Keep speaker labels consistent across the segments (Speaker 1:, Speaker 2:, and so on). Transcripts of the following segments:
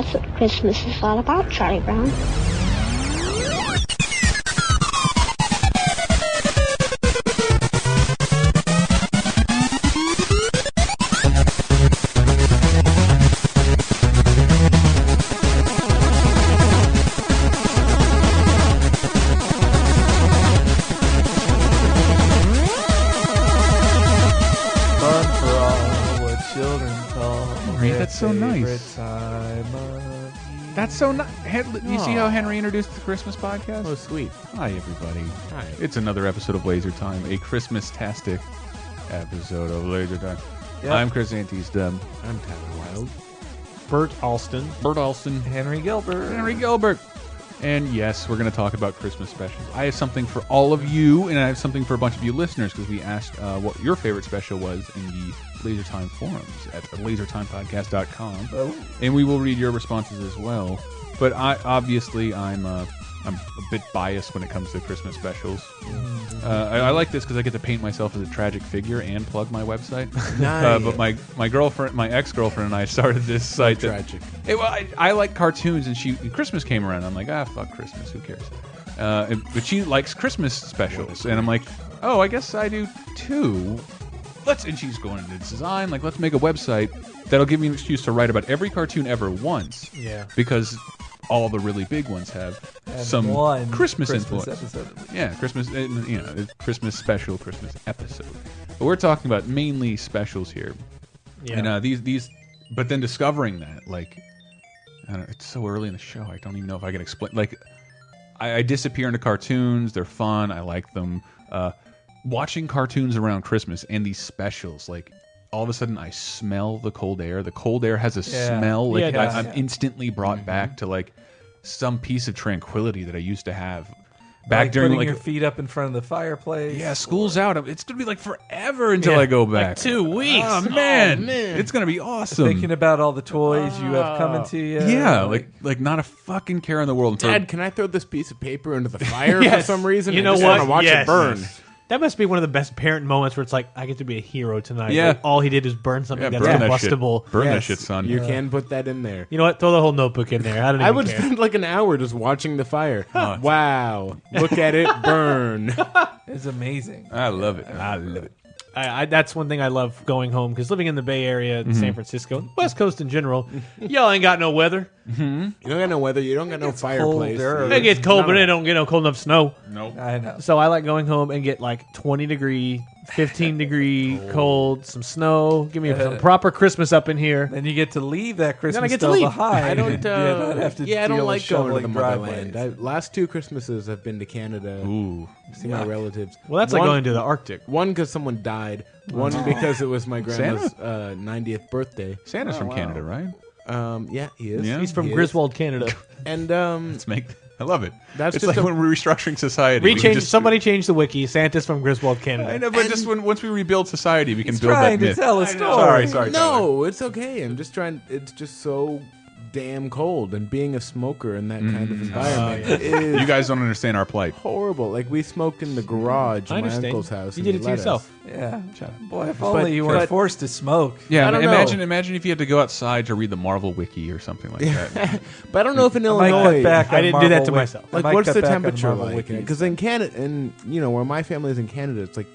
Speaker 1: That's what Christmas is all about, Charlie Brown.
Speaker 2: So nice. That's so nice. You see how Henry introduced the Christmas podcast?
Speaker 3: Oh, sweet.
Speaker 2: Hi, everybody.
Speaker 3: Hi.
Speaker 2: It's another episode of Laser Time, a Christmas-tastic episode of Laser Time. Yep. I'm Chris Antie's-Dub.
Speaker 3: I'm Tyler Wilde.
Speaker 4: Bert Alston.
Speaker 5: Henry
Speaker 2: Gilbert. And yes, we're going to talk about Christmas specials. I have something for all of you, and I have something for a bunch of you listeners, because we asked what your favorite special was in the Laser Time forums at lasertimepodcast.com.
Speaker 5: Oh.
Speaker 2: And we will read your responses as well. But I'm a bit biased when it comes to Christmas specials. I like this because I get to paint myself as a tragic figure and plug my website.
Speaker 3: Nice.
Speaker 2: But my ex-girlfriend and I started this site.
Speaker 3: Tragic.
Speaker 2: I like cartoons, and Christmas came around. I'm like, fuck Christmas, who cares? But she likes Christmas specials, and I'm like, oh, I guess I do too. And she's going into design. Like, let's make a website that'll give me an excuse to write about every cartoon ever once.
Speaker 4: Yeah.
Speaker 2: Because all the really big ones have some Christmas influence.
Speaker 5: Episode.
Speaker 2: Yeah, Christmas. Christmas special, Christmas episode. But we're talking about mainly specials here.
Speaker 4: Yeah.
Speaker 2: And these, but then discovering that, like, I don't know, it's so early in the show. I don't even know if I can explain. Like, I disappear into cartoons. They're fun. I like them. Watching cartoons around Christmas and these specials, like, all of a sudden I smell the cold air. The cold air has a smell. Like, I'm instantly brought back to, like, some piece of tranquility that I used to have back during,
Speaker 5: putting
Speaker 2: like,
Speaker 5: your feet up in front of the fireplace.
Speaker 2: Yeah, school's out. It's gonna be like forever until I go back.
Speaker 4: Like 2 weeks.
Speaker 2: Oh man, it's gonna be awesome.
Speaker 5: Thinking about all the toys you have coming to you.
Speaker 2: Yeah, like not a fucking care in the world.
Speaker 3: Dad, can I throw this piece of paper into the fire for some reason?
Speaker 4: You know
Speaker 3: I just
Speaker 4: what?
Speaker 3: want to watch it burn.
Speaker 4: That must be one of the best parent moments where it's like, I get to be a hero tonight.
Speaker 2: Yeah.
Speaker 4: Like, all he did is burn something that's
Speaker 2: burn
Speaker 4: combustible.
Speaker 2: Burn that shit, son.
Speaker 3: You can put that in there.
Speaker 4: You know what? Throw the whole notebook in there. I don't even
Speaker 3: I would
Speaker 4: care.
Speaker 3: spend like an hour just watching the fire. Wow. Look at it burn.
Speaker 5: It's amazing.
Speaker 2: I love it. I love it.
Speaker 4: That's one thing I love going home, because living in the Bay Area, San Francisco, West Coast in general, y'all ain't got no weather.
Speaker 3: You don't got no weather. You don't got no fireplace.
Speaker 5: colder.
Speaker 4: It gets cold, but it don't get no cold enough snow.
Speaker 2: Nope.
Speaker 5: I know.
Speaker 4: So I like going home and get like 20 degree, 15 degree cold, some snow. Give me some proper Christmas up in here.
Speaker 5: Then you get to leave that Christmas
Speaker 4: I get to
Speaker 5: stuff
Speaker 4: leave.
Speaker 5: behind.
Speaker 3: I don't.
Speaker 5: not have to
Speaker 3: I don't
Speaker 5: deal
Speaker 3: like
Speaker 5: with
Speaker 3: going to the
Speaker 5: shoveling
Speaker 3: motherland.
Speaker 5: driveways.
Speaker 3: Last 2 Christmases I've been to Canada.
Speaker 2: Ooh.
Speaker 3: See my relatives.
Speaker 4: Well, that's like going to the Arctic.
Speaker 3: One because someone died. One because it was my grandma's 90th birthday.
Speaker 2: Santa's from Canada, right?
Speaker 3: Yeah, he is.
Speaker 2: Yeah.
Speaker 4: He's from
Speaker 3: He is.
Speaker 4: Griswold, Canada.
Speaker 3: And
Speaker 2: Let's make. I love it.
Speaker 3: That's
Speaker 2: it's
Speaker 3: just
Speaker 2: like
Speaker 3: a-
Speaker 2: when we're restructuring society. we can just,
Speaker 4: Somebody changed the wiki. Santa's from Griswold, Canada.
Speaker 2: I know, but just once we rebuild society, we can
Speaker 5: He's
Speaker 2: build that
Speaker 5: trying to
Speaker 2: myth.
Speaker 5: tell a story.
Speaker 2: Sorry.
Speaker 3: no, it's okay. I'm just trying. It's just so damn cold, and being a smoker in that kind of environment is
Speaker 2: You guys don't understand our plight.
Speaker 3: horrible. Like, we smoked in the garage
Speaker 4: I
Speaker 3: in my
Speaker 4: understand.
Speaker 3: uncle's house.
Speaker 4: You
Speaker 3: and
Speaker 4: did
Speaker 3: he
Speaker 4: it to
Speaker 3: let
Speaker 4: yourself.
Speaker 3: us.
Speaker 5: Yeah. Boy, if only you
Speaker 3: but-
Speaker 5: weren't forced to smoke.
Speaker 2: Yeah,
Speaker 3: I don't
Speaker 2: imagine if you had to go outside to read the Marvel wiki or something like that.
Speaker 3: But I don't know if in
Speaker 5: I might cut
Speaker 3: Illinois,
Speaker 5: back
Speaker 4: I
Speaker 5: on
Speaker 4: didn't do that
Speaker 5: Marvel
Speaker 4: to
Speaker 5: Wiki.
Speaker 4: myself.
Speaker 5: I
Speaker 3: like,
Speaker 5: might
Speaker 3: what's
Speaker 5: cut
Speaker 3: the
Speaker 5: back on
Speaker 3: temperature
Speaker 5: Marvel
Speaker 3: like?
Speaker 5: Wikis.
Speaker 3: Because in Canada, and where my family is in Canada, it's like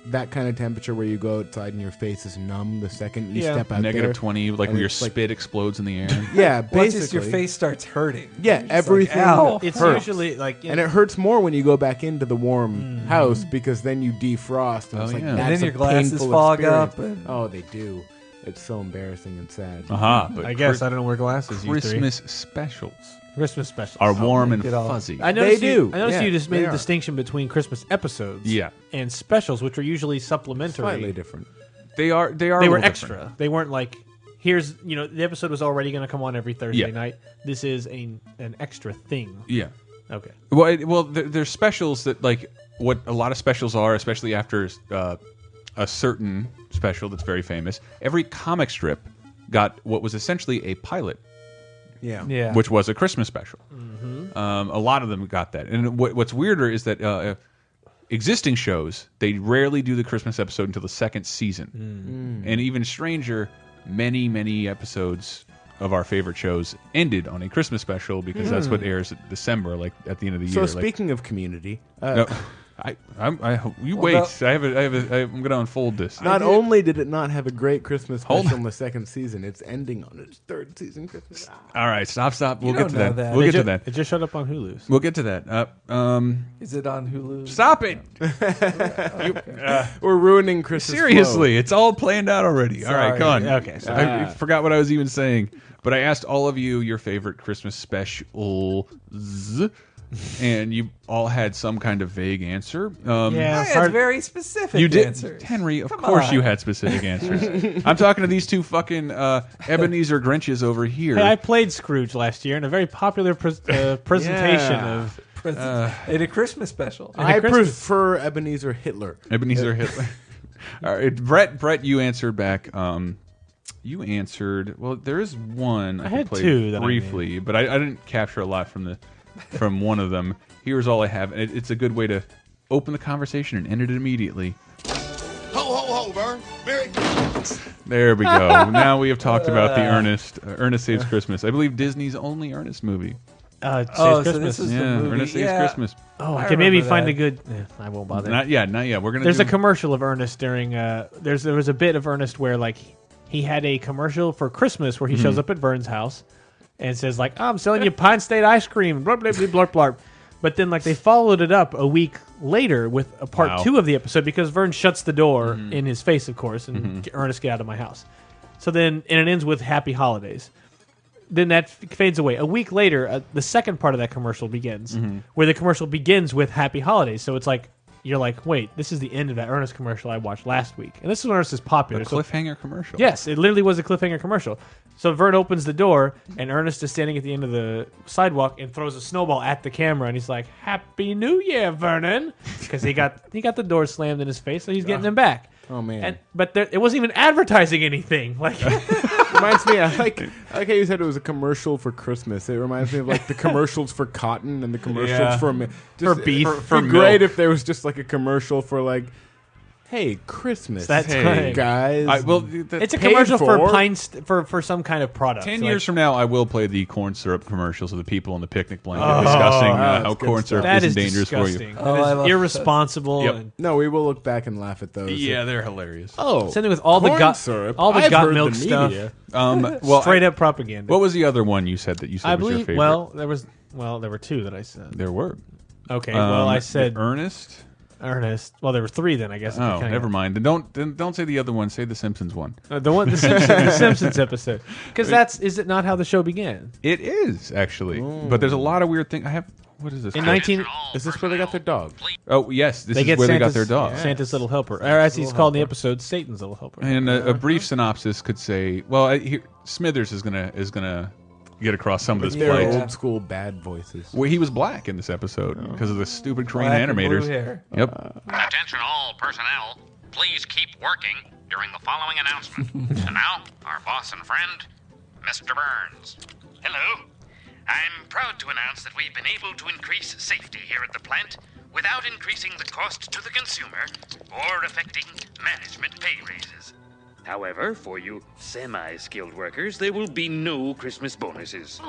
Speaker 3: that kind of temperature where you go outside and your face is numb the second you step out
Speaker 2: Negative
Speaker 3: there.
Speaker 2: 20, like
Speaker 3: And
Speaker 2: where your
Speaker 3: it's like-
Speaker 2: spit explodes in the air.
Speaker 3: Yeah,
Speaker 5: Once
Speaker 3: basically.
Speaker 5: just your face starts hurting.
Speaker 3: Yeah, everything.
Speaker 5: ow.
Speaker 4: It's
Speaker 3: hurts.
Speaker 4: usually like,
Speaker 3: And it hurts more when you go back into the warm house, because then you defrost, and
Speaker 2: Oh,
Speaker 3: it's like
Speaker 2: yeah. And
Speaker 3: that's
Speaker 5: then
Speaker 3: a
Speaker 5: your glasses
Speaker 3: painful
Speaker 5: fog
Speaker 3: experience.
Speaker 5: up and-
Speaker 3: Oh, they do. It's so embarrassing and sad.
Speaker 2: But
Speaker 4: I guess I don't wear glasses. you three.
Speaker 2: Christmas specials
Speaker 4: Christmas specials.
Speaker 2: are warm and
Speaker 5: make it all-
Speaker 2: fuzzy.
Speaker 4: I noticed
Speaker 3: They
Speaker 4: you,
Speaker 3: do.
Speaker 4: I noticed
Speaker 3: Yeah,
Speaker 4: you just
Speaker 3: they
Speaker 4: made a
Speaker 3: are.
Speaker 4: distinction between Christmas episodes
Speaker 2: Yeah.
Speaker 4: and specials, which are usually supplementary.
Speaker 3: Slightly different.
Speaker 2: They are.
Speaker 4: They
Speaker 2: a
Speaker 4: were
Speaker 2: little
Speaker 4: extra.
Speaker 2: different.
Speaker 4: They weren't like, here's, the episode was already going to come on every Thursday
Speaker 2: Yeah.
Speaker 4: night. This is an extra thing.
Speaker 2: Yeah.
Speaker 4: Okay.
Speaker 2: Well, there's specials that, like, what a lot of specials are, especially after a certain special that's very famous. Every comic strip got what was essentially a pilot,
Speaker 5: Yeah.
Speaker 2: which was a Christmas special. A lot of them got that. And what's weirder is that existing shows, they rarely do the Christmas episode until the second season. And even stranger, many episodes of our favorite shows ended on a Christmas special because that's what airs in December, like at the end of the year.
Speaker 3: So speaking of Community,
Speaker 2: no, you wait. I'm going to unfold this.
Speaker 3: not only did it not have a great Christmas special in the second season, it's ending on its third season Christmas.
Speaker 2: All right, stop. We'll
Speaker 5: You
Speaker 2: get to
Speaker 5: don't know
Speaker 2: that.
Speaker 5: that.
Speaker 2: We'll get to that.
Speaker 4: It just showed up on Hulu.
Speaker 2: We'll get to that.
Speaker 5: Is it on Hulu?
Speaker 2: Stop it.
Speaker 3: We're ruining Christmas.
Speaker 2: Seriously, it's all planned out already. All right, come on.
Speaker 4: Okay, sorry.
Speaker 2: I forgot what I was even saying, but I asked all of you your favorite Christmas specials, and you all had some kind of vague answer.
Speaker 5: I had very specific
Speaker 2: You did,
Speaker 5: answers.
Speaker 2: Henry. Of
Speaker 5: Come
Speaker 2: course,
Speaker 5: on.
Speaker 2: you had specific answers. I'm talking to these two fucking Ebenezer Grinches over here.
Speaker 4: Hey, I played Scrooge last year in a very popular presentation
Speaker 3: Yeah.
Speaker 4: of.
Speaker 5: In a Christmas special.
Speaker 3: I
Speaker 4: Christmas.
Speaker 3: prefer Ebenezer Hitler.
Speaker 2: Ebenezer Hitler. All right, Brett, you answered back. You answered. Well, there is one I
Speaker 4: had
Speaker 2: could play
Speaker 4: two that I
Speaker 2: briefly, but I didn't capture a lot from one of them. Here's all I have. And it's a good way to open the conversation and end it immediately.
Speaker 6: Ho, ho, ho, Vern. Merry
Speaker 2: There we go. Now we have talked about the Ernest Saves Christmas. I believe Disney's only Ernest movie.
Speaker 4: Saves
Speaker 5: so
Speaker 4: Christmas.
Speaker 5: this is the
Speaker 2: Yeah,
Speaker 5: movie.
Speaker 2: Ernest Saves
Speaker 5: Yeah.
Speaker 2: Christmas.
Speaker 4: Oh, I
Speaker 5: I
Speaker 4: can maybe
Speaker 5: remember
Speaker 4: find
Speaker 5: that.
Speaker 4: a good. I won't bother.
Speaker 2: Not yet. We're gonna.
Speaker 4: There's
Speaker 2: do,
Speaker 4: a commercial of Ernest during. There was a bit of Ernest where like he had a commercial for Christmas where he shows up at Vern's house and says like, "I'm selling you Pine State ice cream." Blah blah blah blah blah. But then like they followed it up a week later with a part
Speaker 2: Wow.
Speaker 4: 2 of the episode because Vern shuts the door in his face, of course, and Ernest, get out of my house. So then and it ends with Happy Holidays. Then that fades away. A week later, the second part of that commercial begins, where the commercial begins with Happy Holidays. So it's like, you're like, wait, this is the end of that Ernest commercial I watched last week. And this is when Ernest is popular.
Speaker 2: a
Speaker 4: So-
Speaker 2: cliffhanger commercial.
Speaker 4: yes, it literally was a cliffhanger commercial. So Vern opens the door, and Ernest is standing at the end of the sidewalk and throws a snowball at the camera, and he's like, Happy New Year, Vernon! Because he got the door slammed in his face, so he's getting him back.
Speaker 3: Oh man!
Speaker 4: But it wasn't even advertising anything. Like,
Speaker 3: Reminds me, I like how you said it was a commercial for Christmas. It reminds me of like the commercials for cotton and the commercials
Speaker 5: Yeah.
Speaker 3: for
Speaker 4: beef.
Speaker 3: For great if there was just like a commercial for like, hey, Christmas.
Speaker 4: That's
Speaker 3: hey,
Speaker 4: right.
Speaker 3: guys.
Speaker 4: it's a
Speaker 3: paid
Speaker 4: commercial for
Speaker 3: for.
Speaker 4: for some kind of product.
Speaker 2: 10
Speaker 4: Like,
Speaker 2: years from now, I will play the corn syrup commercials of the people on the picnic blanket discussing how
Speaker 3: that's good
Speaker 2: corn
Speaker 3: stuff.
Speaker 2: syrup
Speaker 4: that
Speaker 2: isn't
Speaker 4: is
Speaker 2: dangerous
Speaker 4: disgusting.
Speaker 2: for
Speaker 5: Oh, I
Speaker 4: That
Speaker 5: love
Speaker 4: is irresponsible.
Speaker 2: Yep.
Speaker 4: and-
Speaker 3: No, we will look back and laugh at those.
Speaker 2: you. Yeah, they're hilarious.
Speaker 3: Oh,
Speaker 4: Same thing with all the
Speaker 3: corn
Speaker 4: got
Speaker 3: syrup.
Speaker 4: all the
Speaker 3: I've
Speaker 4: got
Speaker 3: heard
Speaker 4: milk
Speaker 3: the
Speaker 4: stuff.
Speaker 3: media.
Speaker 2: Well,
Speaker 4: Straight up propaganda.
Speaker 2: What was the other one you said that you said
Speaker 4: I
Speaker 2: was your
Speaker 4: believe.
Speaker 2: favorite?
Speaker 4: There were 2 that I said.
Speaker 2: There were.
Speaker 4: Okay. Well, I
Speaker 2: The
Speaker 4: said
Speaker 2: Ernest.
Speaker 4: Ernest. Well, there were 3 then. I guess.
Speaker 2: Oh, never mind. Then don't say the other one. Say the Simpsons one.
Speaker 4: The Simpsons episode. Because is it not how the show began?
Speaker 2: It is actually, but there's a lot of weird things. I have. What is this?
Speaker 4: In
Speaker 2: called?
Speaker 4: 19,
Speaker 3: Is this where they got their dog?
Speaker 2: Oh yes, this
Speaker 4: they
Speaker 2: is
Speaker 4: get
Speaker 2: where they got
Speaker 4: Santa's,
Speaker 2: their dog.
Speaker 4: Santa's little helper, or as he's called in the episode, Satan's little helper.
Speaker 2: And a brief synopsis could say, well, Smithers is gonna get across some of this
Speaker 3: Their
Speaker 2: plight.
Speaker 3: old school bad voices.
Speaker 2: Well, he was black in this episode because of the stupid Korean
Speaker 5: Black and
Speaker 2: animators.
Speaker 5: blue hair.
Speaker 2: Yep.
Speaker 7: Attention all personnel. Please keep working during the following announcement. And now, our boss and friend, Mr. Burns. Hello. I'm proud to announce that we've been able to increase safety here at the plant without increasing the cost to the consumer or affecting management pay raises. However, for you semi-skilled workers, there will be no Christmas bonuses.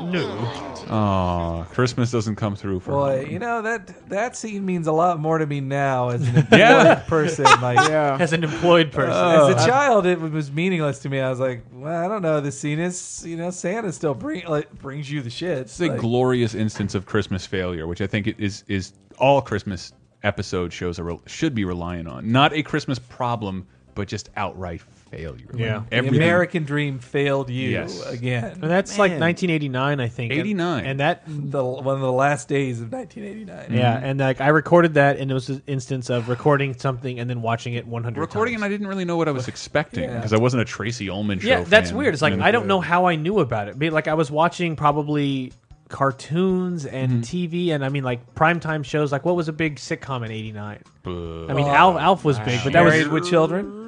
Speaker 2: Oh, Christmas doesn't come through for
Speaker 5: Boy,
Speaker 2: him.
Speaker 5: you know that scene means a lot more to me now as an employed person. Like,
Speaker 3: Yeah.
Speaker 4: As an employed person,
Speaker 5: as a child, it was meaningless to me. I was like, well, I don't know. The scene is, Santa still brings you the shit.
Speaker 2: It's a glorious instance of Christmas failure, which I think it is all Christmas episode shows should be relying on. Not a Christmas problem, but just outright failure.
Speaker 4: Yeah.
Speaker 5: the
Speaker 2: Everything.
Speaker 5: American dream failed you
Speaker 2: Yes.
Speaker 5: again.
Speaker 4: and that's like 1989, I think.
Speaker 2: 89.
Speaker 4: and that.
Speaker 5: One of the last days of 1989.
Speaker 4: Yeah, and like I recorded that, and it was an instance of recording something and then watching it 100
Speaker 2: Recording,
Speaker 4: times.
Speaker 2: and I didn't really know what I was expecting because I wasn't a Tracy Ullman show.
Speaker 4: Yeah, that's
Speaker 2: fan.
Speaker 4: weird. It's like
Speaker 2: And-
Speaker 4: I don't know how I knew about it. Like I was watching probably cartoons and TV, and I mean like primetime shows. Like what was a big sitcom in '89? I mean Alf was big, but that was
Speaker 5: Married with Children.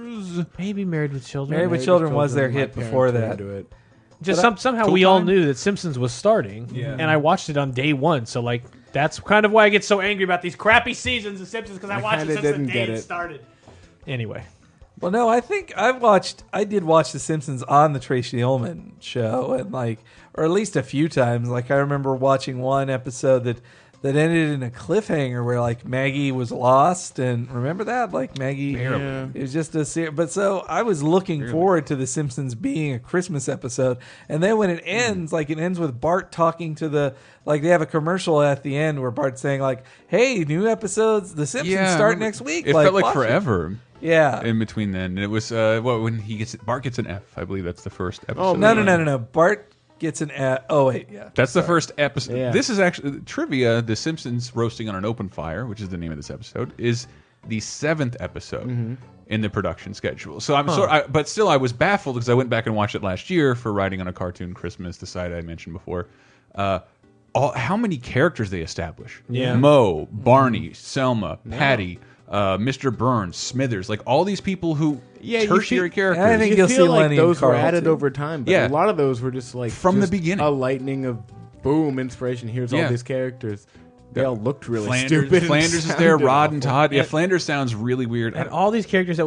Speaker 4: maybe Married with Children.
Speaker 5: Married with Children was their
Speaker 3: My
Speaker 5: hit
Speaker 3: parents
Speaker 5: before
Speaker 3: were
Speaker 5: that.
Speaker 3: into it.
Speaker 4: Just somehow
Speaker 2: Tool
Speaker 4: we all
Speaker 2: Time?
Speaker 4: knew that Simpsons was starting,
Speaker 5: Yeah.
Speaker 4: and I watched it on day 1. So like that's kind of why I get so angry about these crappy seasons of Simpsons because I watched it
Speaker 3: kinda
Speaker 4: since the
Speaker 3: didn't
Speaker 4: day
Speaker 3: get
Speaker 4: it
Speaker 3: it.
Speaker 4: started. Anyway,
Speaker 5: Well, no, I think I did watch The Simpsons on the Tracy Ullman show, and or at least a few times. Like I remember watching one episode that ended in a cliffhanger where Maggie was lost, and remember that Maggie, it was just but so I was looking forward to The Simpsons being a Christmas episode, and then when it ends, it ends with Bart talking to they have a commercial at the end where Bart's saying hey, new episodes, The Simpsons start next week.
Speaker 2: It felt like forever.
Speaker 5: Yeah.
Speaker 2: In between then, and it was when Bart gets an F. I believe that's the first episode.
Speaker 5: Oh no! Bart gets an F. Oh wait, yeah.
Speaker 2: That's the first episode.
Speaker 3: Yeah.
Speaker 2: This is actually trivia. The Simpsons roasting on an open fire, which is the name of this episode, is the 7th episode in the production schedule. So but still, I was baffled because I went back and watched it last year for Writing on a Cartoon Christmas, the site I mentioned before. How many characters they establish?
Speaker 4: Yeah.
Speaker 2: Mo, Barney, Selma, Patty. Mr. Burns, Smithers, all these people who tertiary characters.
Speaker 5: I think
Speaker 3: you
Speaker 5: you'll
Speaker 3: feel
Speaker 5: see
Speaker 3: like
Speaker 5: Lenny
Speaker 3: those
Speaker 5: and
Speaker 3: were
Speaker 5: Carl
Speaker 3: added
Speaker 5: too.
Speaker 3: over time, but
Speaker 2: Yeah.
Speaker 3: a lot of those were just
Speaker 2: From the
Speaker 3: just
Speaker 2: beginning.
Speaker 3: a lightning of boom inspiration. Here's all
Speaker 2: Yeah.
Speaker 3: these characters. They all looked really
Speaker 2: Flanders,
Speaker 3: stupid. and
Speaker 2: Flanders is there.
Speaker 3: sounded
Speaker 2: Rod and
Speaker 3: awful.
Speaker 2: Todd. Yeah, Flanders sounds really weird.
Speaker 4: And all these characters that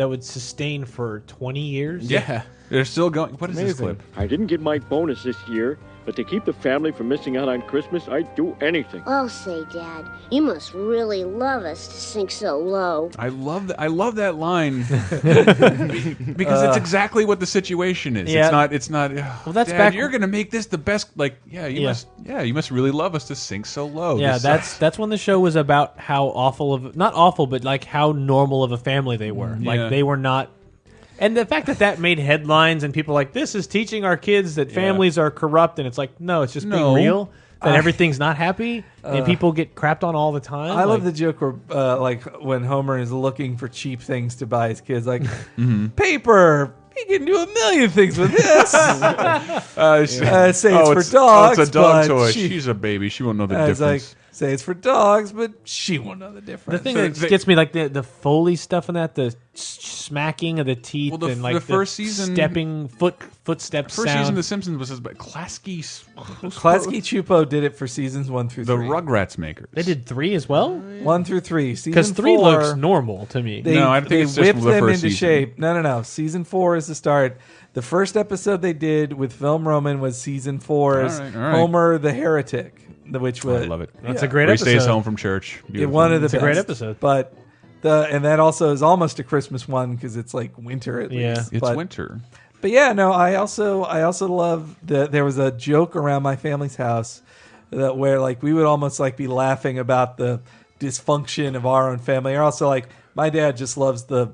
Speaker 4: would sustain for 20 years.
Speaker 2: Yeah, they're still going. What is this
Speaker 3: Amazing.
Speaker 2: clip?
Speaker 8: I didn't get my bonus this year, but to keep the family from missing out on Christmas, I'd do anything.
Speaker 1: Oh, say, Dad, you must really love us to sink so low.
Speaker 2: I love that. I love that line because it's exactly what the situation is.
Speaker 4: Yeah.
Speaker 2: It's not.
Speaker 4: Well, that's
Speaker 2: Dad,
Speaker 4: back.
Speaker 2: You're gonna make this the best. You must really love us to sink so low.
Speaker 4: Yeah,
Speaker 2: This sucks.
Speaker 4: that's when the show was about how not awful, but how normal of a family they were.
Speaker 2: Yeah.
Speaker 4: They were not. And the fact that made headlines and people this is teaching our kids that families are corrupt, and it's no, it's just being real. That everything's not happy and people get crapped on all the time.
Speaker 5: I love the joke where, when Homer is looking for cheap things to buy his kids, paper. He can do a million things with this. Say it's for dogs.
Speaker 2: It's a dog
Speaker 5: but
Speaker 2: toy.
Speaker 5: she-
Speaker 2: She's a baby. She won't know the
Speaker 5: It's
Speaker 2: difference.
Speaker 5: say it's for dogs, but she won't know the difference.
Speaker 4: The thing that gets me, the Foley stuff in that, the smacking of the teeth,
Speaker 2: Well,
Speaker 4: and
Speaker 2: the first season-
Speaker 4: stepping footsteps.
Speaker 2: First
Speaker 4: sound.
Speaker 2: season of The Simpsons was Klasky.
Speaker 5: Klasky Chupo did it for seasons 1 through 3.
Speaker 2: The Rugrats makers.
Speaker 4: They did 3 as well,
Speaker 5: 1 through 3.
Speaker 4: because
Speaker 5: Season
Speaker 4: 3
Speaker 5: 4,
Speaker 4: looks normal to me.
Speaker 5: They,
Speaker 2: No, I think
Speaker 5: they
Speaker 2: it's just
Speaker 5: whipped
Speaker 2: the
Speaker 5: them
Speaker 2: first
Speaker 5: into
Speaker 2: season.
Speaker 5: shape. No. Season 4 is the start. The first episode they did with Film Roman was season 4's
Speaker 2: All right.
Speaker 5: Homer the Heretic, which was
Speaker 2: I love it.
Speaker 4: That's a great
Speaker 2: Where he
Speaker 4: episode.
Speaker 2: stays home from church. Beautiful.
Speaker 5: one of the
Speaker 4: It's a great
Speaker 5: best.
Speaker 4: episode.
Speaker 5: But and that also is almost a Christmas one because it's winter at
Speaker 4: Yeah.
Speaker 5: least.
Speaker 2: It's
Speaker 5: but,
Speaker 2: winter.
Speaker 5: But yeah, no, I also love that there was a joke around my family's house that where we would almost be laughing about the dysfunction of our own family. Or also my dad just loves the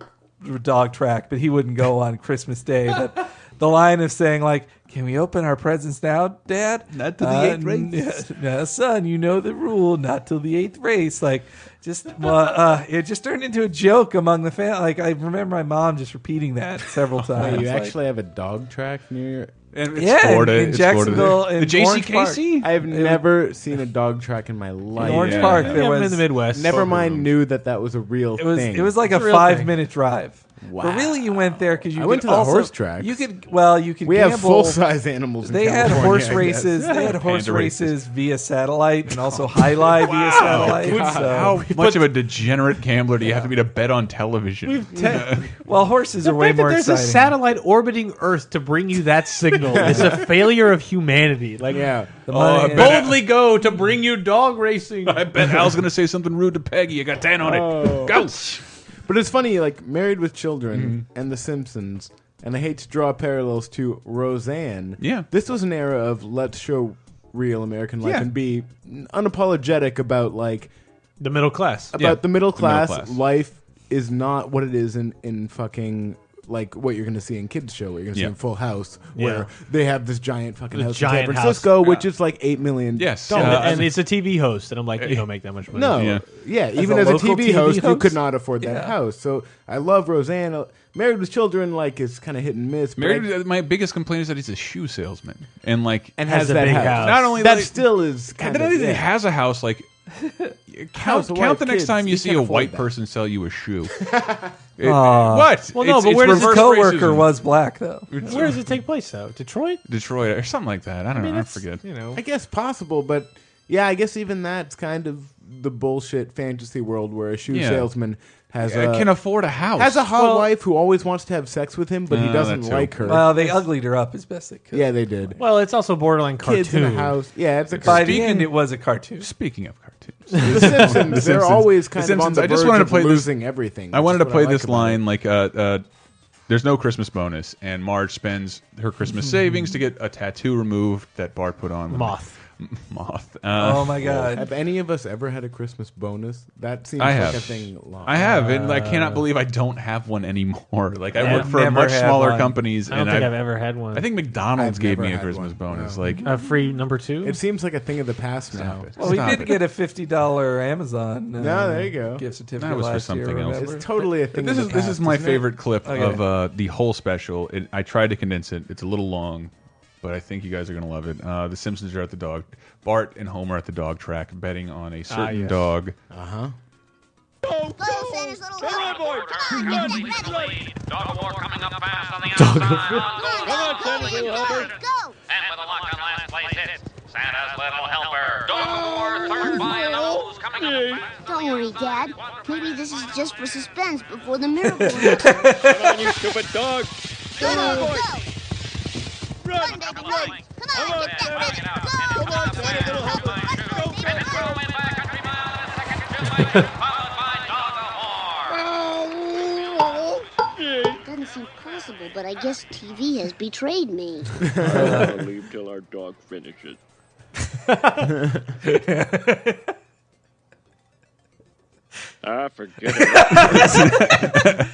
Speaker 5: dog track, but he wouldn't go on Christmas Day. But the line of saying can we open our presents now, Dad?
Speaker 2: Not till the 8th race.
Speaker 5: No, son, you know the rule. Not till the 8th race. It just turned into a joke among the family. I remember my mom just repeating that several times.
Speaker 3: Wait, you actually have a dog track near your...
Speaker 2: And it's
Speaker 5: Yeah,
Speaker 2: Florida.
Speaker 5: in
Speaker 2: It's
Speaker 5: Jacksonville,
Speaker 2: Florida.
Speaker 5: in
Speaker 2: The
Speaker 5: Orange Park.
Speaker 2: JCKC?
Speaker 3: I've never seen a dog track in my life.
Speaker 5: in Orange
Speaker 2: Yeah.
Speaker 5: Park,
Speaker 2: Yeah,
Speaker 5: there
Speaker 4: I'm
Speaker 5: was
Speaker 4: in the Midwest.
Speaker 3: Never mind knew that was a real
Speaker 5: It was
Speaker 3: thing.
Speaker 5: it was like a
Speaker 4: It's a real
Speaker 5: 5-minute drive.
Speaker 3: Wow.
Speaker 5: But really, you went there because you
Speaker 3: I went
Speaker 5: could
Speaker 3: to the
Speaker 5: also-
Speaker 3: horse tracks.
Speaker 5: You could
Speaker 3: we
Speaker 5: gamble.
Speaker 3: have full-size animals in
Speaker 5: They had
Speaker 3: California,
Speaker 5: horse
Speaker 3: I guess.
Speaker 5: races. They had horse
Speaker 2: Panda races.
Speaker 5: races via satellite and also highlight via satellite.
Speaker 2: How
Speaker 5: So,
Speaker 2: much of a degenerate gambler do you have to be to bet on television?
Speaker 5: well, horses are
Speaker 4: The
Speaker 5: way
Speaker 4: fact that
Speaker 5: more
Speaker 4: there's
Speaker 5: exciting.
Speaker 4: a satellite orbiting Earth to bring you that signal is a failure of humanity.
Speaker 3: Yeah.
Speaker 5: The money-
Speaker 4: Boldly go to bring you dog racing.
Speaker 2: I bet Al's going to say something rude to Peggy. I got 10 on it. Go!
Speaker 3: But it's funny, Married with Children and The Simpsons, and I hate to draw parallels to Roseanne.
Speaker 2: Yeah.
Speaker 3: This was an era of let's show real American life
Speaker 2: Yeah.
Speaker 3: and be unapologetic about
Speaker 4: The middle class.
Speaker 3: the middle class.
Speaker 2: class.
Speaker 3: Life is not what it is in fucking what you're going to see in kids show, what you're going to see
Speaker 2: Yeah.
Speaker 3: in Full House, where
Speaker 4: Yeah.
Speaker 3: they have this giant fucking
Speaker 4: The
Speaker 3: house
Speaker 4: giant
Speaker 3: in San
Speaker 4: house.
Speaker 3: Francisco, which is $8 million.
Speaker 2: Yes.
Speaker 4: And it's a TV host, and I'm like, you don't make that much money.
Speaker 3: No,
Speaker 2: Yeah.
Speaker 3: even
Speaker 5: a
Speaker 3: as a
Speaker 5: local
Speaker 3: TV
Speaker 5: TV
Speaker 3: host, you
Speaker 5: host?
Speaker 3: could not afford that
Speaker 5: Yeah.
Speaker 3: house. So I love Roseanne. Married with Children, is kind of hit and miss. but
Speaker 2: My biggest complaint is that he's a shoe salesman. And
Speaker 3: and
Speaker 4: has
Speaker 3: has
Speaker 4: a
Speaker 3: that
Speaker 4: big
Speaker 3: house.
Speaker 4: house.
Speaker 2: Not only
Speaker 3: that
Speaker 2: like-
Speaker 3: still is kind
Speaker 2: not
Speaker 3: of
Speaker 2: only that he has a house,
Speaker 3: House,
Speaker 2: count
Speaker 3: wife,
Speaker 2: the next
Speaker 3: kids,
Speaker 2: time you
Speaker 3: you
Speaker 2: see
Speaker 3: can't
Speaker 2: a
Speaker 3: afford
Speaker 2: white
Speaker 3: that.
Speaker 2: person sell you a shoe. What?
Speaker 4: Well, no,
Speaker 2: It's
Speaker 4: but where does
Speaker 5: His
Speaker 2: reverse
Speaker 5: coworker
Speaker 2: racism.
Speaker 5: was black though.
Speaker 4: Where does it take place, though? Detroit?
Speaker 2: Detroit or something like that. I don't know. I
Speaker 4: that's,
Speaker 2: forget.
Speaker 3: I guess possible, but yeah, I guess even that's kind of the bullshit fantasy world where a shoe salesman
Speaker 2: can afford a house.
Speaker 3: Has a hot wife who always wants to have sex with him, but he doesn't like her.
Speaker 5: Well, they uglied her up as best they could.
Speaker 3: Yeah, they did.
Speaker 4: Well, it's also borderline cartoon.
Speaker 3: Kids in a house. Yeah, it's a
Speaker 5: By
Speaker 3: cartoon.
Speaker 5: the end, it was a cartoon.
Speaker 2: Speaking of cartoons,
Speaker 3: The Simpsons, they're always kind of on the
Speaker 2: I just
Speaker 3: verge
Speaker 2: wanted to
Speaker 3: of
Speaker 2: play
Speaker 3: losing everything.
Speaker 2: I wanted to
Speaker 3: That's
Speaker 2: play
Speaker 3: what I
Speaker 2: this
Speaker 3: like about
Speaker 2: line
Speaker 3: it.
Speaker 2: like, there's no Christmas bonus, and Marge spends her Christmas savings to get a tattoo removed that Bart put on.
Speaker 4: Moth.
Speaker 2: Moth.
Speaker 5: Oh my God!
Speaker 3: Have any of us ever had a Christmas bonus? That seems
Speaker 2: I
Speaker 3: like
Speaker 2: have.
Speaker 3: a thing.
Speaker 2: I have, and I cannot believe I don't have one anymore. Like I work
Speaker 5: I've
Speaker 2: for
Speaker 5: never
Speaker 2: much
Speaker 5: had
Speaker 2: smaller
Speaker 5: one.
Speaker 2: companies,
Speaker 4: I don't
Speaker 2: and
Speaker 4: think I've ever had one.
Speaker 2: I think McDonald's
Speaker 3: I've
Speaker 2: gave me
Speaker 3: never
Speaker 2: a
Speaker 3: had
Speaker 2: Christmas
Speaker 3: one,
Speaker 2: bonus.
Speaker 3: no.
Speaker 2: Like
Speaker 4: a free number 2.
Speaker 3: It seems like a thing of the past now.
Speaker 2: it.
Speaker 5: Well, we
Speaker 2: Stop
Speaker 5: did
Speaker 2: it.
Speaker 5: get a $50 Amazon.
Speaker 3: No, there you go.
Speaker 5: Gift certificate
Speaker 2: That was for
Speaker 5: last year.
Speaker 2: something else.
Speaker 5: Remember?
Speaker 3: It's totally a thing.
Speaker 2: This
Speaker 3: of
Speaker 2: is
Speaker 3: the
Speaker 2: this
Speaker 3: past,
Speaker 2: is my
Speaker 3: isn't it?
Speaker 2: favorite clip
Speaker 5: Okay.
Speaker 2: of the whole special. I tried to condense it. It's a little long, but I think you guys are going to love it. The Simpsons are at the dog. Bart and Homer at the dog track betting on a certain dog.
Speaker 1: Go, Santa's little helper. Come on, get ready.
Speaker 7: Dog of war coming up fast on the outside.
Speaker 1: Come on, Santa's little helper. Go.
Speaker 7: And with a lock on last place hit, Santa's little helper. Dog of war, third by a nose, coming up fast.
Speaker 1: Don't worry, Dad. Maybe this is just for suspense before the miracle happens.
Speaker 8: Come on, you stupid dog.
Speaker 1: Go, go.
Speaker 8: Run,
Speaker 1: Run, baby,
Speaker 8: run.
Speaker 1: run. Come on, get that ready. Go.
Speaker 8: Come on, Santa's little helper.
Speaker 1: Let's go,
Speaker 7: And
Speaker 1: baby.
Speaker 7: it's going by a country mile and a second to Mike, followed by Dog of war.
Speaker 1: Doesn't seem possible, but I guess TV has betrayed me.
Speaker 8: I'll leave till our dog finishes. Forget it.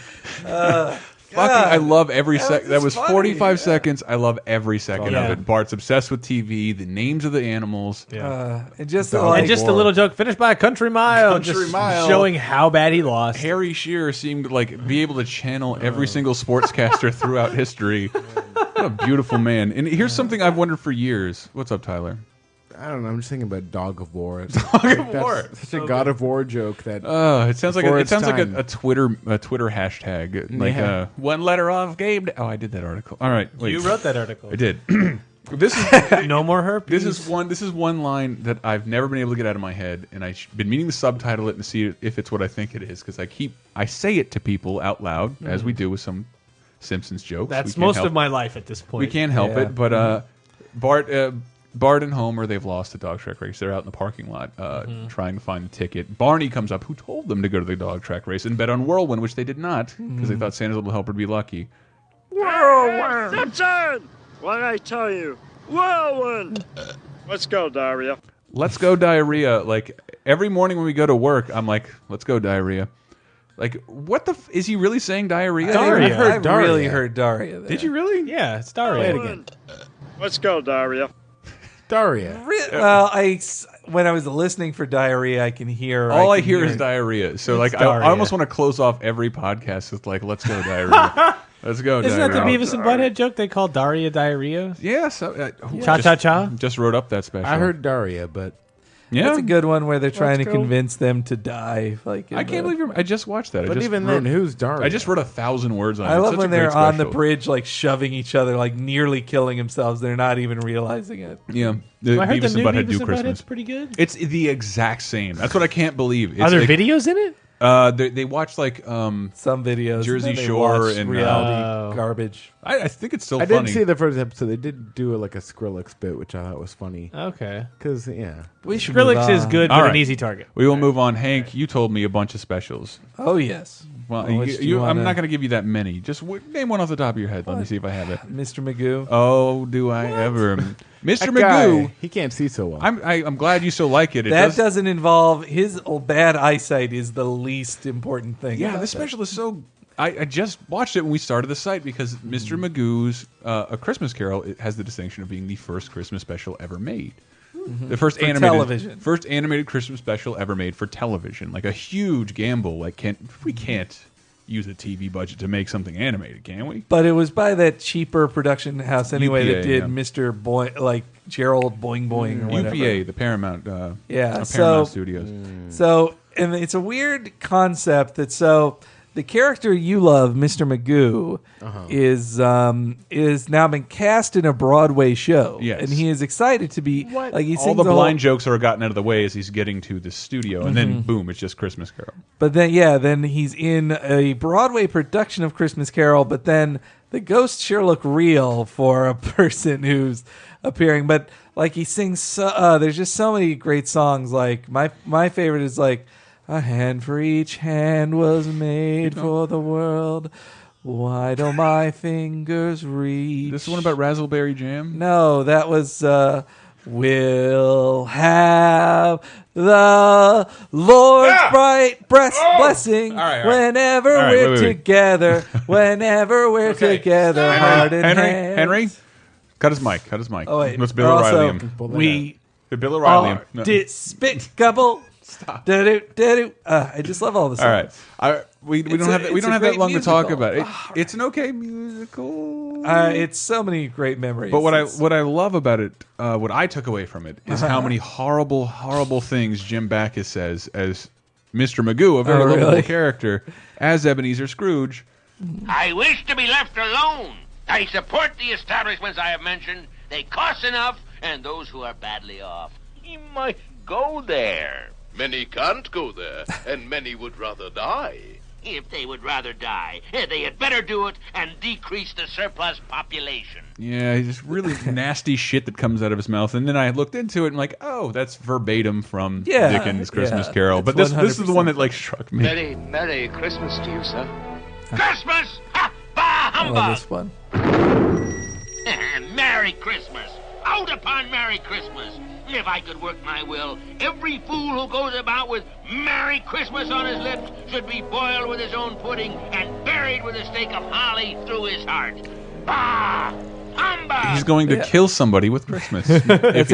Speaker 2: I love every second. That was
Speaker 5: funny.
Speaker 2: 45 seconds. I love every second
Speaker 4: Yeah.
Speaker 2: of it. Bart's obsessed with TV, the names of the animals.
Speaker 5: And just
Speaker 3: Dog
Speaker 5: like
Speaker 4: And just a little joke finished by a country mile,
Speaker 2: Country
Speaker 4: just
Speaker 2: mile.
Speaker 4: showing how bad he lost.
Speaker 2: Harry Shearer seemed to like be able to channel every single sportscaster throughout history. What a beautiful man. And here's something I've wondered for years. What's up, Tyler?
Speaker 3: I don't know. I'm just thinking about Dog of War.
Speaker 2: Dog of War.
Speaker 3: Such a God of War joke that.
Speaker 2: It sounds like
Speaker 3: Before
Speaker 2: it
Speaker 3: its
Speaker 2: sounds like
Speaker 3: time.
Speaker 2: a Twitter hashtag. Like
Speaker 3: Yeah.
Speaker 2: one letter off game. Oh, I did that article. All right, wait.
Speaker 4: You wrote that article.
Speaker 2: I did. This is
Speaker 4: No more herpes.
Speaker 2: This is one line that I've never been able to get out of my head, and I've been meaning to subtitle it and see if it's what I think it is, because I say it to people out loud, as we do with some Simpsons jokes.
Speaker 4: That's
Speaker 2: We can't
Speaker 4: most
Speaker 2: help-
Speaker 4: of my life at this point.
Speaker 2: We can't help
Speaker 5: Yeah.
Speaker 2: it, but Bart and Homer, they've lost the dog track race. They're out in the parking lot trying to find the ticket. Barney comes up, who told them to go to the dog track race and bet on Whirlwind, which they did not, because they thought Santa's little helper would be lucky.
Speaker 8: Simpson! What did I tell you? Whirlwind! Let's go, Daria.
Speaker 2: Let's go diarrhea. Like every morning when we go to work, I'm like, let's go diarrhea. Like, what the is he really saying diarrhea?
Speaker 4: Daria.
Speaker 5: I
Speaker 3: Daria.
Speaker 5: really heard Daria. There.
Speaker 2: Did you really?
Speaker 4: Yeah, it's
Speaker 3: Play it
Speaker 4: Daria.
Speaker 3: again.
Speaker 8: Let's go, Daria.
Speaker 3: Daria.
Speaker 5: Well, when I was listening for diarrhea, I can hear.
Speaker 2: All I
Speaker 5: can
Speaker 2: hear is diarrhea. So like, I
Speaker 4: diarrhea.
Speaker 2: almost want to close off every podcast with like, let's go diarrhea. Let's go
Speaker 4: Isn't that
Speaker 2: diarrhea.
Speaker 4: the Beavis and Butthead joke they call Daria diarrhea?
Speaker 2: Yeah. So,
Speaker 4: Cha-cha-cha?
Speaker 2: Just wrote up that special.
Speaker 3: I heard Daria, but
Speaker 2: Yeah.
Speaker 5: That's a good one where they're trying to
Speaker 3: go.
Speaker 5: convince them to die. Like
Speaker 2: I can't believe I just watched that.
Speaker 3: but even then, who's Daria?
Speaker 2: I just wrote 1,000 words on it.
Speaker 5: I
Speaker 2: It's
Speaker 5: love
Speaker 2: such
Speaker 5: when
Speaker 2: a great
Speaker 5: they're on the
Speaker 2: special.
Speaker 5: bridge, like shoving each other, like nearly killing themselves. They're not even realizing it.
Speaker 2: Yeah. The
Speaker 4: I heard
Speaker 2: Beavis
Speaker 4: the new
Speaker 2: and Butthead
Speaker 4: Beavis
Speaker 2: do
Speaker 4: and
Speaker 2: Christmas.
Speaker 4: Butthead's pretty good.
Speaker 2: It's the exact same. That's what I can't believe. It's
Speaker 4: Are there
Speaker 2: like,
Speaker 4: videos in it?
Speaker 2: They watch like
Speaker 5: Some videos,
Speaker 2: Jersey
Speaker 5: and then they
Speaker 2: Shore
Speaker 5: watch
Speaker 2: and,
Speaker 5: reality garbage.
Speaker 2: I think it's still
Speaker 3: I
Speaker 2: funny.
Speaker 3: didn't see the first episode. They did do like a Skrillex bit, which I thought was funny.
Speaker 4: Okay.
Speaker 3: Because yeah,
Speaker 5: We should move
Speaker 4: Skrillex is
Speaker 5: on.
Speaker 4: good,
Speaker 2: All
Speaker 4: but
Speaker 2: right.
Speaker 4: an easy target.
Speaker 2: We will move on. Hank, you told me a bunch of specials.
Speaker 5: Oh yes.
Speaker 2: Well,
Speaker 5: Which do you
Speaker 2: I'm
Speaker 5: wanna-
Speaker 2: not going to give you that many. Just name one off the top of your head. Let me see if I have it.
Speaker 5: Mr. Magoo.
Speaker 2: Oh, do I ever? Mr.
Speaker 3: that guy,
Speaker 2: Magoo.
Speaker 3: he can't see so well.
Speaker 2: I'm glad you so like it. It
Speaker 5: That
Speaker 2: does,
Speaker 5: doesn't involve his bad eyesight. Is the least important thing.
Speaker 2: yeah,
Speaker 5: about
Speaker 2: this
Speaker 5: that.
Speaker 2: special is so. I just watched it when we started the site because Mr. Magoo's A Christmas Carol it has the distinction of being the first Christmas special ever made. The first
Speaker 5: For
Speaker 2: animated
Speaker 5: television.
Speaker 2: first animated Christmas special ever made for television. Like a huge gamble. Like we can't use a TV budget to make something animated, can we?
Speaker 5: But it was by that cheaper production house anyway
Speaker 2: UPA,
Speaker 5: that did
Speaker 2: yeah.
Speaker 5: Mr. Boing, like Gerald Boing Boing or whatever.
Speaker 2: UPA, the Paramount,
Speaker 5: Yeah,
Speaker 2: Paramount
Speaker 5: so-
Speaker 2: Studios.
Speaker 5: So, and it's a weird concept that the character you love, Mr. Magoo, is now been cast in a Broadway show.
Speaker 2: Yes.
Speaker 5: And he is excited to be like he
Speaker 2: All
Speaker 5: sings
Speaker 2: the
Speaker 5: a whole-
Speaker 2: blind jokes are gotten out of the way as he's getting to the studio, and then boom, it's just Christmas Carol.
Speaker 5: But then then he's in a Broadway production of Christmas Carol, but then the ghosts sure look real for a person who's appearing. But like he sings there's just so many great songs. Like my favorite is like a hand for each hand was made for the world. Why don't my fingers reach?
Speaker 2: This is one about Raspberry Jam?
Speaker 5: No, that was we'll have the Lord's bright blessing
Speaker 2: All right.
Speaker 5: whenever
Speaker 2: All right,
Speaker 5: we're
Speaker 2: wait.
Speaker 5: together. Whenever we're together, heart and hand.
Speaker 2: Henry, cut his mic.
Speaker 5: Oh wait,
Speaker 2: Let's Bill
Speaker 5: also,
Speaker 2: O'Reilly him.
Speaker 5: we
Speaker 2: Bill O'Reilly him.
Speaker 5: are
Speaker 2: No.
Speaker 5: despicable. Stop. I just love all this.
Speaker 2: All right, we don't have that, we
Speaker 5: it's
Speaker 2: don't
Speaker 5: a
Speaker 2: have that
Speaker 5: great
Speaker 2: long to talk
Speaker 5: musical.
Speaker 2: about it. It's an okay musical.
Speaker 5: It's so many great memories.
Speaker 2: But what I love about it, what I took away from it, is how many horrible things Jim Backus says as Mr. Magoo, a very lovable character, as Ebenezer Scrooge.
Speaker 7: I wish to be left alone. I support the establishments I have mentioned. They cost enough, and those who are badly off, he might go there.
Speaker 6: Many can't go there, and many would rather die.
Speaker 7: If they would rather die, they had better do it and decrease the surplus population.
Speaker 2: Yeah, just really nasty shit that comes out of his mouth. And then I looked into it and like, oh, that's verbatim from Dickens' Christmas Carol. But this is the one that like struck me.
Speaker 6: Merry Christmas to you, sir.
Speaker 7: Christmas! Ha! Bah,
Speaker 5: I love
Speaker 7: humbug!
Speaker 5: this one.
Speaker 7: Merry Christmas! Out upon Merry Christmas! If I could work my will, every fool who goes about with Merry Christmas on his lips should be boiled with his own pudding and buried with a stake of holly through his heart. Bah! Humbug!
Speaker 2: He's going to kill somebody with Christmas.
Speaker 5: That's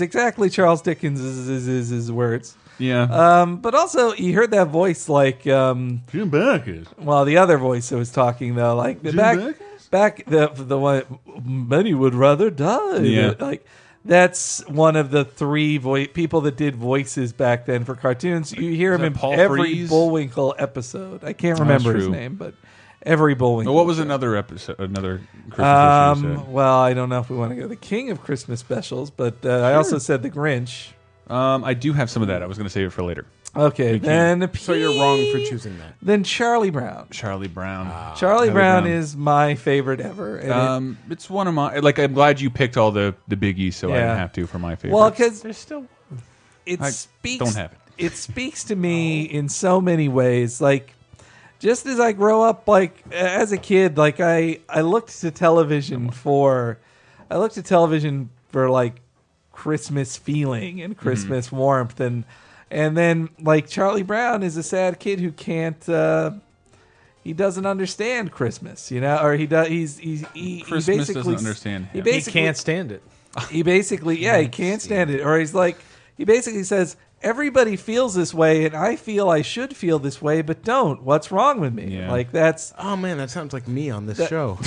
Speaker 5: exactly Charles Dickens' his words.
Speaker 2: Yeah.
Speaker 5: But also you heard that voice like
Speaker 2: Jim Backus.
Speaker 5: well, the other voice that was talking though, like the back the one many would rather die.
Speaker 2: Yeah.
Speaker 5: Like that's one of the three people that did voices back then for cartoons. You hear him in
Speaker 2: Paul
Speaker 5: every
Speaker 2: Frees?
Speaker 5: Bullwinkle episode. I can't remember his
Speaker 2: true.
Speaker 5: name, but every Bullwinkle.
Speaker 2: What was another episode? Another Christmas special you said?
Speaker 5: Well, I don't know if we want to go the king of Christmas specials, but I also said the Grinch.
Speaker 2: I do have some of that. I was going to save it for later.
Speaker 5: Okay, then
Speaker 3: So you're wrong for choosing that.
Speaker 5: Then Charlie Brown.
Speaker 2: Charlie Brown.
Speaker 5: Charlie Brown is my favorite ever. And
Speaker 2: It's one of my like. I'm glad you picked all the biggies, so I didn't have to for my favorite.
Speaker 5: well, because
Speaker 4: There's still
Speaker 5: it
Speaker 2: I
Speaker 5: speaks.
Speaker 2: don't have it.
Speaker 5: It speaks to me in so many ways. Like, just as I grow up, like as a kid, like I looked to television for like Christmas feeling and Christmas warmth and then like Charlie Brown is a sad kid who can't he doesn't understand Christmas, you know, or he does he
Speaker 2: Christmas
Speaker 5: basically
Speaker 2: doesn't understand
Speaker 5: he
Speaker 2: him.
Speaker 4: he
Speaker 5: basically
Speaker 4: can't stand it.
Speaker 5: he basically he can't stand it, or he's like he basically says everybody feels this way and I feel I should feel this way but don't. What's wrong with me?
Speaker 2: Yeah.
Speaker 5: Like that's
Speaker 3: Oh man, that sounds like me on this show.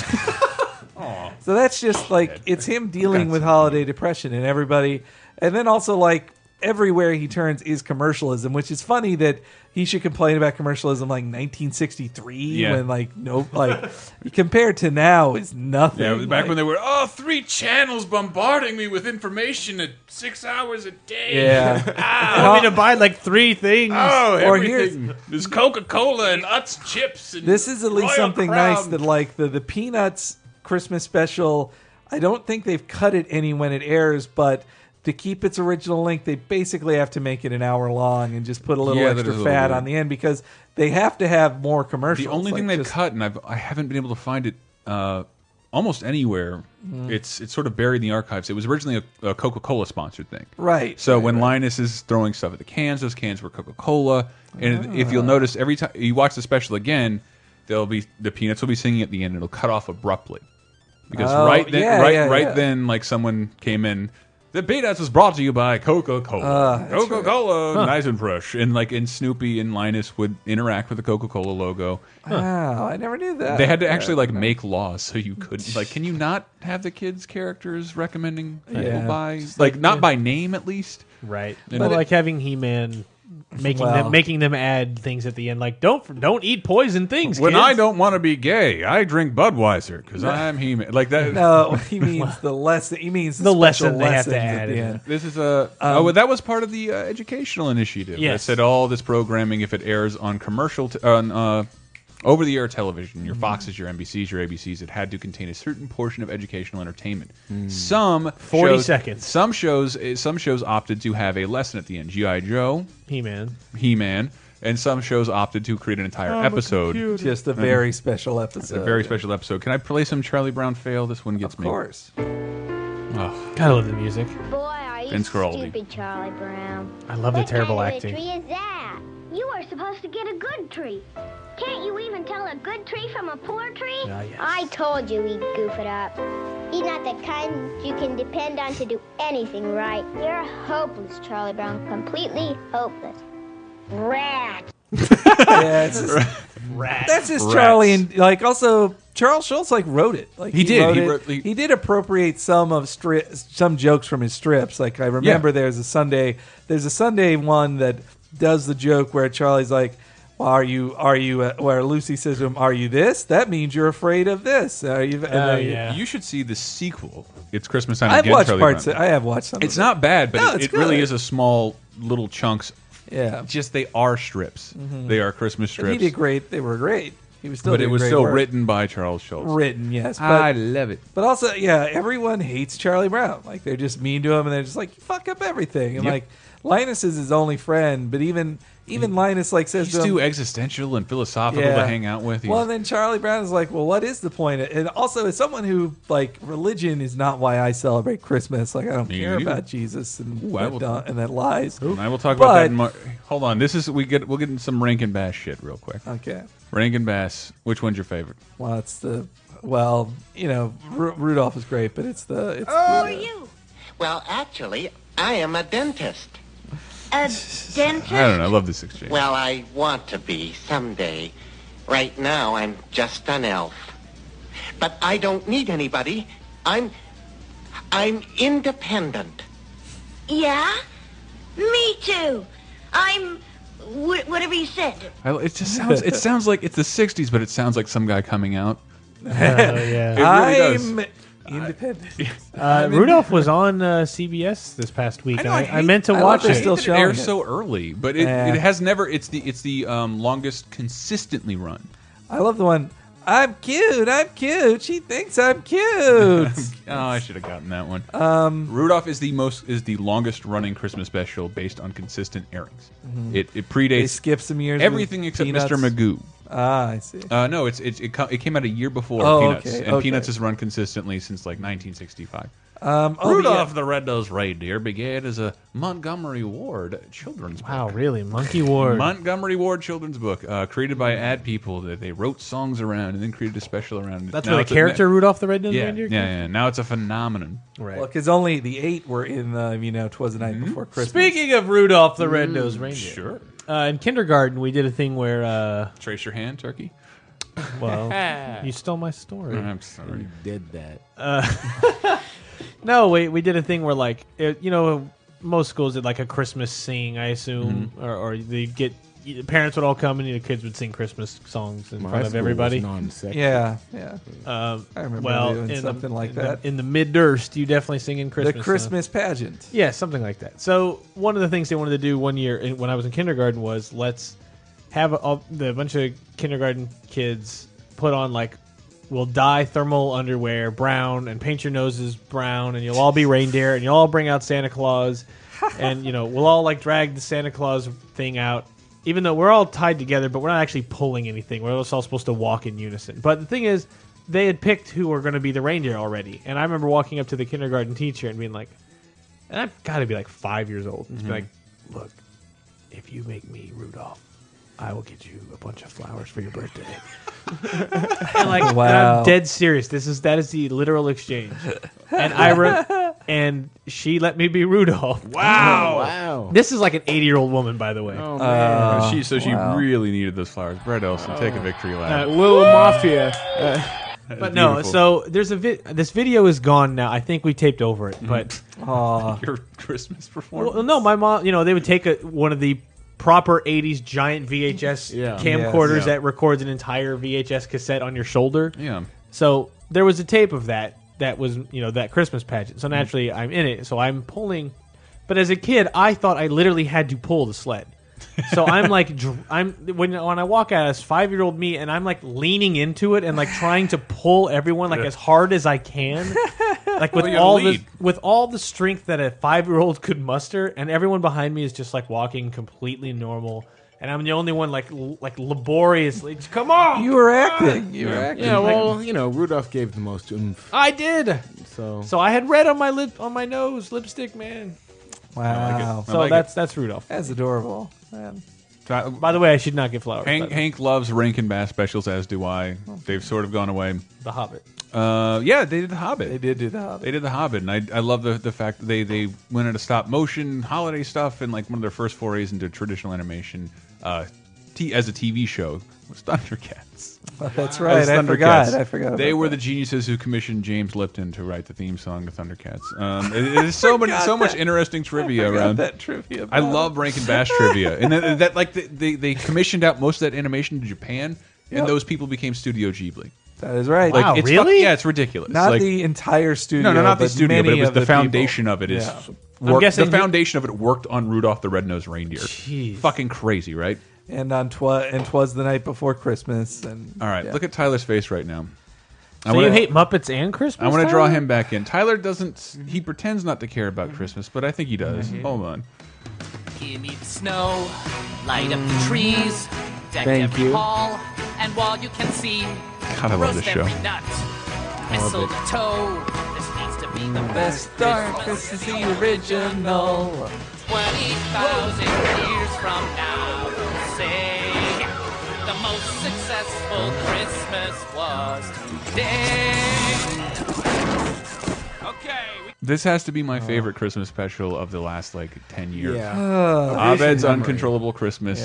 Speaker 5: so that's just like it's him dealing with holiday depression and everybody, and then also like everywhere he turns is commercialism, which is funny that he should complain about commercialism like 1963 when like no like compared to now is nothing.
Speaker 2: Yeah, it was back when they were 3 channels bombarding me with information at 6 hours a day.
Speaker 5: Yeah.
Speaker 4: I want me to buy like 3 things.
Speaker 2: Oh,
Speaker 5: Or
Speaker 2: everything. There's Coca-Cola and Utz chips. And
Speaker 5: This is at least
Speaker 2: Royal
Speaker 5: something
Speaker 2: Crown.
Speaker 5: nice that like the Peanuts Christmas special. I don't think they've cut it any when it airs, but to keep its original length, they basically have to make it an hour long and just put a little
Speaker 2: Yeah, that
Speaker 5: extra
Speaker 2: is a little
Speaker 5: fat
Speaker 2: weird.
Speaker 5: on the end because they have to have more commercials.
Speaker 2: The only thing
Speaker 5: like
Speaker 2: they've
Speaker 5: just-
Speaker 2: cut, and I haven't been able to find it almost anywhere. It's sort of buried in the archives. It was originally a Coca-Cola sponsored thing.
Speaker 5: Right.
Speaker 2: So when Linus is throwing stuff at the cans, those cans were Coca-Cola. And if you'll notice, every time you watch the special again, there'll be the Peanuts will be singing at the end. It'll cut off abruptly because then, like someone came in. The Peanuts was brought to you by Coca-Cola. Coca-Cola, nice and fresh. And like, and Snoopy and Linus would interact with the Coca-Cola logo.
Speaker 5: Wow, I never knew that.
Speaker 2: They had to actually like make laws so you couldn't like. Can you not have the kids' characters recommending people by like not by name at least?
Speaker 4: Right.
Speaker 2: And
Speaker 4: But
Speaker 2: it-
Speaker 4: like having He-Man making them add things at the end, like don't eat poison things.
Speaker 2: When
Speaker 4: kids.
Speaker 2: I don't want to be gay, I drink Budweiser because I'm He-Man. Like that.
Speaker 5: No, he means the lesson. He means
Speaker 4: The lesson
Speaker 5: special
Speaker 4: they have to
Speaker 5: lessons
Speaker 4: add
Speaker 5: at the
Speaker 4: in
Speaker 5: end.
Speaker 2: This is well, that was part of the educational initiative.
Speaker 4: Yes.
Speaker 2: That said all this programming, if it airs on commercial over-the-air television, your Foxes, your NBCs, your ABCs, it had to contain a certain portion of educational entertainment. Some
Speaker 4: 40
Speaker 2: shows,
Speaker 4: seconds.
Speaker 2: Some shows opted to have a lesson at the end. G.I. Joe, He-Man, and some shows opted to create an entire episode.
Speaker 5: Just a very special episode.
Speaker 2: A very special episode. Can I play some Charlie Brown fail? This one gets me.
Speaker 5: Of course.
Speaker 2: Oh,
Speaker 4: Gotta love the music.
Speaker 1: Boy, are you
Speaker 2: Vince Guaraldi.
Speaker 1: stupid, Charlie Brown.
Speaker 4: I love the terrible
Speaker 1: What
Speaker 4: acting.
Speaker 1: kind of a tree is that? You are supposed to get a good tree. Can't you even tell a good tree from a poor tree?
Speaker 4: Ah, yes.
Speaker 1: I told you he'd goof it up. He's not the kind you can depend on to do anything right. You're hopeless, Charlie Brown. Completely hopeless. Rat.
Speaker 5: Yeah, it's just, that's just
Speaker 2: Rats.
Speaker 5: Charlie, and like also Charles Schultz wrote it. Like
Speaker 2: He did.
Speaker 5: wrote
Speaker 2: He
Speaker 5: it.
Speaker 2: wrote-
Speaker 5: He did appropriate some jokes from his strips. Like I remember there's a Sunday one that does the joke where Charlie's like, well, are you where Lucy says to him, "Are you this? That means you're afraid of this." Are you?
Speaker 4: Yeah.
Speaker 2: You should see the sequel. It's Christmas time
Speaker 5: I've
Speaker 2: again.
Speaker 5: watched
Speaker 2: Charlie
Speaker 5: parts.
Speaker 2: Brown.
Speaker 5: I have watched some.
Speaker 2: It's
Speaker 5: of it.
Speaker 2: not bad, but
Speaker 5: No,
Speaker 2: it
Speaker 5: it's
Speaker 2: really
Speaker 5: good.
Speaker 2: is a small little chunks.
Speaker 5: Yeah.
Speaker 2: Just they are strips. They are Christmas
Speaker 5: But he
Speaker 2: strips.
Speaker 5: did great. They were great. He was still.
Speaker 2: But it
Speaker 5: doing
Speaker 2: was
Speaker 5: great
Speaker 2: still
Speaker 5: work.
Speaker 2: written by Charles Schultz.
Speaker 5: Written, yes. But,
Speaker 2: I love it.
Speaker 5: But also, yeah, everyone hates Charlie Brown. Like they're just mean to him, and they're just like, "You fuck up everything." And
Speaker 2: Yep.
Speaker 5: like Linus is his only friend, but even Linus like says
Speaker 2: He's
Speaker 5: to him,
Speaker 2: too existential and philosophical
Speaker 5: Yeah.
Speaker 2: to hang out with.
Speaker 5: well, then Charlie Brown is like, "Well, what is the point?" And also, as someone who like religion is not why I celebrate Christmas. Like I don't
Speaker 2: Me
Speaker 5: care
Speaker 2: either.
Speaker 5: about Jesus and
Speaker 2: Ooh, I will-
Speaker 5: and that lies.
Speaker 2: And I will talk about that.
Speaker 5: But-
Speaker 2: Hold on. We'll get into some Rankin Bass shit real quick.
Speaker 5: Okay.
Speaker 2: Rankin Bass. Which one's your favorite?
Speaker 5: Well, it's the Rudolph is great, but it's the
Speaker 9: you? Well, actually, I am a dentist.
Speaker 1: A dentist?
Speaker 2: I don't know. I love this exchange.
Speaker 9: Well, I want to be someday. Right now, I'm just an elf. But I don't need anybody. I'm independent.
Speaker 1: Yeah? Me too. I'm whatever you said.
Speaker 2: It just sounds. It sounds like it's the '60s, but it sounds like some guy coming out.
Speaker 4: Yeah.
Speaker 2: It really does.
Speaker 5: I'm independent.
Speaker 4: Rudolph was on CBS this past week. I meant to watch
Speaker 5: they're
Speaker 4: it.
Speaker 5: still
Speaker 2: It
Speaker 5: showing
Speaker 2: airs
Speaker 5: it.
Speaker 2: so early, but it has never. It's the longest consistently run.
Speaker 5: I love the one. I'm cute. I'm cute. She thinks I'm cute.
Speaker 2: Oh, I should have gotten that one. Rudolph is the longest running Christmas special based on consistent airings. It
Speaker 5: They
Speaker 2: predates
Speaker 5: skip some years.
Speaker 2: everything
Speaker 5: with
Speaker 2: except
Speaker 5: Peanuts.
Speaker 2: Mr. Magoo.
Speaker 5: Ah, I see.
Speaker 2: No, it came out a year before
Speaker 5: Oh,
Speaker 2: Peanuts,
Speaker 5: okay,
Speaker 2: and
Speaker 5: okay.
Speaker 2: Peanuts has run consistently since like 1965.
Speaker 5: But
Speaker 2: Rudolph the Red-Nosed Reindeer began as a Montgomery Ward children's book.
Speaker 4: Wow, really? Monkey Ward.
Speaker 2: Montgomery Ward children's book, created by ad people that they wrote songs around and then created a special around it.
Speaker 4: That's
Speaker 2: Now
Speaker 4: where the
Speaker 2: it's a-
Speaker 4: character Rudolph the Red-Nosed
Speaker 2: Yeah,
Speaker 4: Reindeer
Speaker 2: yeah,
Speaker 4: came
Speaker 2: yeah. Now it's a phenomenon.
Speaker 4: Right.
Speaker 5: Well, because only the 8 were in the, 'Twas the Night Before Christmas.
Speaker 4: Speaking of Rudolph the Red-Nosed Reindeer.
Speaker 2: Sure.
Speaker 4: In kindergarten, we did a thing where,
Speaker 2: Trace your hand, Turkey.
Speaker 4: well, you stole my story.
Speaker 2: I'm sorry.
Speaker 3: Did that.
Speaker 4: No, we did a thing where, like, most schools did like a Christmas sing, I assume, or they get parents would all come and the kids would sing Christmas songs in front of everybody.
Speaker 5: Yeah.
Speaker 4: I
Speaker 5: remember doing something like that.
Speaker 4: In the mid-durst, you definitely sing in Christmas.
Speaker 5: The Christmas pageant.
Speaker 4: Yeah, something like that. So one of the things they wanted to do one year when I was in kindergarten was let's have the bunch of kindergarten kids put on like we'll dye thermal underwear brown and paint your noses brown and you'll all be reindeer and you'll all bring out Santa Claus and we'll all like drag the Santa Claus thing out. Even though we're all tied together, but we're not actually pulling anything. We're just all supposed to walk in unison. But the thing is, they had picked who were going to be the reindeer already. And I remember walking up to the kindergarten teacher and being like, and I've got to be like 5 years old. And be like, look, if you make me Rudolph, I will get you a bunch of flowers for your birthday. And like,
Speaker 5: Wow.
Speaker 4: and I'm dead serious. That is the literal exchange. And and she let me be Rudolph.
Speaker 2: Wow.
Speaker 3: Wow.
Speaker 4: This is like an 80-year-old woman, by the way.
Speaker 3: Oh, man.
Speaker 2: She really needed those flowers. Brett Elson, take a victory lap.
Speaker 3: Little Mafia.
Speaker 4: But no, so there's this video is gone now. I think we taped over it, but
Speaker 2: Your Christmas performance.
Speaker 4: well, no, my mom. They would take one of the proper 80s giant VHS camcorders that records an entire VHS cassette on your shoulder.
Speaker 2: Yeah.
Speaker 4: So there was a tape of that was, that Christmas pageant. So naturally I'm in it. So I'm pulling. But as a kid, I thought I literally had to pull the sled. So I'm like, when I walk out as 5-year-old me, and I'm like leaning into it and like trying to pull everyone like as hard as I can, like with all the strength that a 5-year-old could muster, and everyone behind me is just like walking completely normal, and I'm the only one like laboriously. Come on,
Speaker 5: you were acting. You were acting.
Speaker 3: Yeah, well, Rudolph gave the most oomph.
Speaker 4: I did.
Speaker 3: So
Speaker 4: I had red on my my nose, lipstick, man.
Speaker 5: Wow.
Speaker 4: So that's Rudolph.
Speaker 5: That's adorable. Man.
Speaker 4: By the way, I should not get flowers.
Speaker 2: Hank loves Rankin Bass specials, as do I. They've sort of gone away.
Speaker 4: The Hobbit.
Speaker 2: Yeah, they did The Hobbit.
Speaker 5: They did do The Hobbit.
Speaker 2: They did The Hobbit, and I love the fact that they went into stop motion holiday stuff, and like one of their first forays into traditional animation as a TV show was Thundercats.
Speaker 5: That's right. I forgot.
Speaker 2: They were the geniuses who commissioned James Lipton to write the theme song to Thundercats. It is so much interesting trivia around
Speaker 5: that trivia.
Speaker 2: I love Rankin Bass trivia, and that like they commissioned out most of that animation to Japan, and those people became Studio Ghibli.
Speaker 5: That is right.
Speaker 4: Wow,
Speaker 2: it's
Speaker 4: really?
Speaker 2: Yeah, it's ridiculous.
Speaker 5: Not the entire studio.
Speaker 2: No, not the studio, but it was the
Speaker 5: people.
Speaker 2: foundation of it.
Speaker 4: I'm guessing
Speaker 2: the foundation of it worked on Rudolph the Red-Nosed Reindeer.
Speaker 4: Jeez.
Speaker 2: Fucking crazy, right?
Speaker 5: And on 'Twas the Night Before Christmas. And
Speaker 2: all right, look at Tyler's face right now.
Speaker 4: So you hate Muppets and Christmas?
Speaker 2: I want to draw him back in. Tyler doesn't. He pretends not to care about Christmas, but I think he does. Hold on.
Speaker 10: Give me the snow, light up the trees, deck every hall, and while you can see,
Speaker 2: God, I love this show.
Speaker 10: every nut. Mistletoe, this needs to be the best
Speaker 5: dark. This is the original.
Speaker 10: 20,000 years from now, we'll say the most successful Christmas was today. Okay.
Speaker 2: This has to be my favorite Christmas special of the last like 10 years.
Speaker 3: Yeah.
Speaker 2: Abed's Uncontrollable Christmas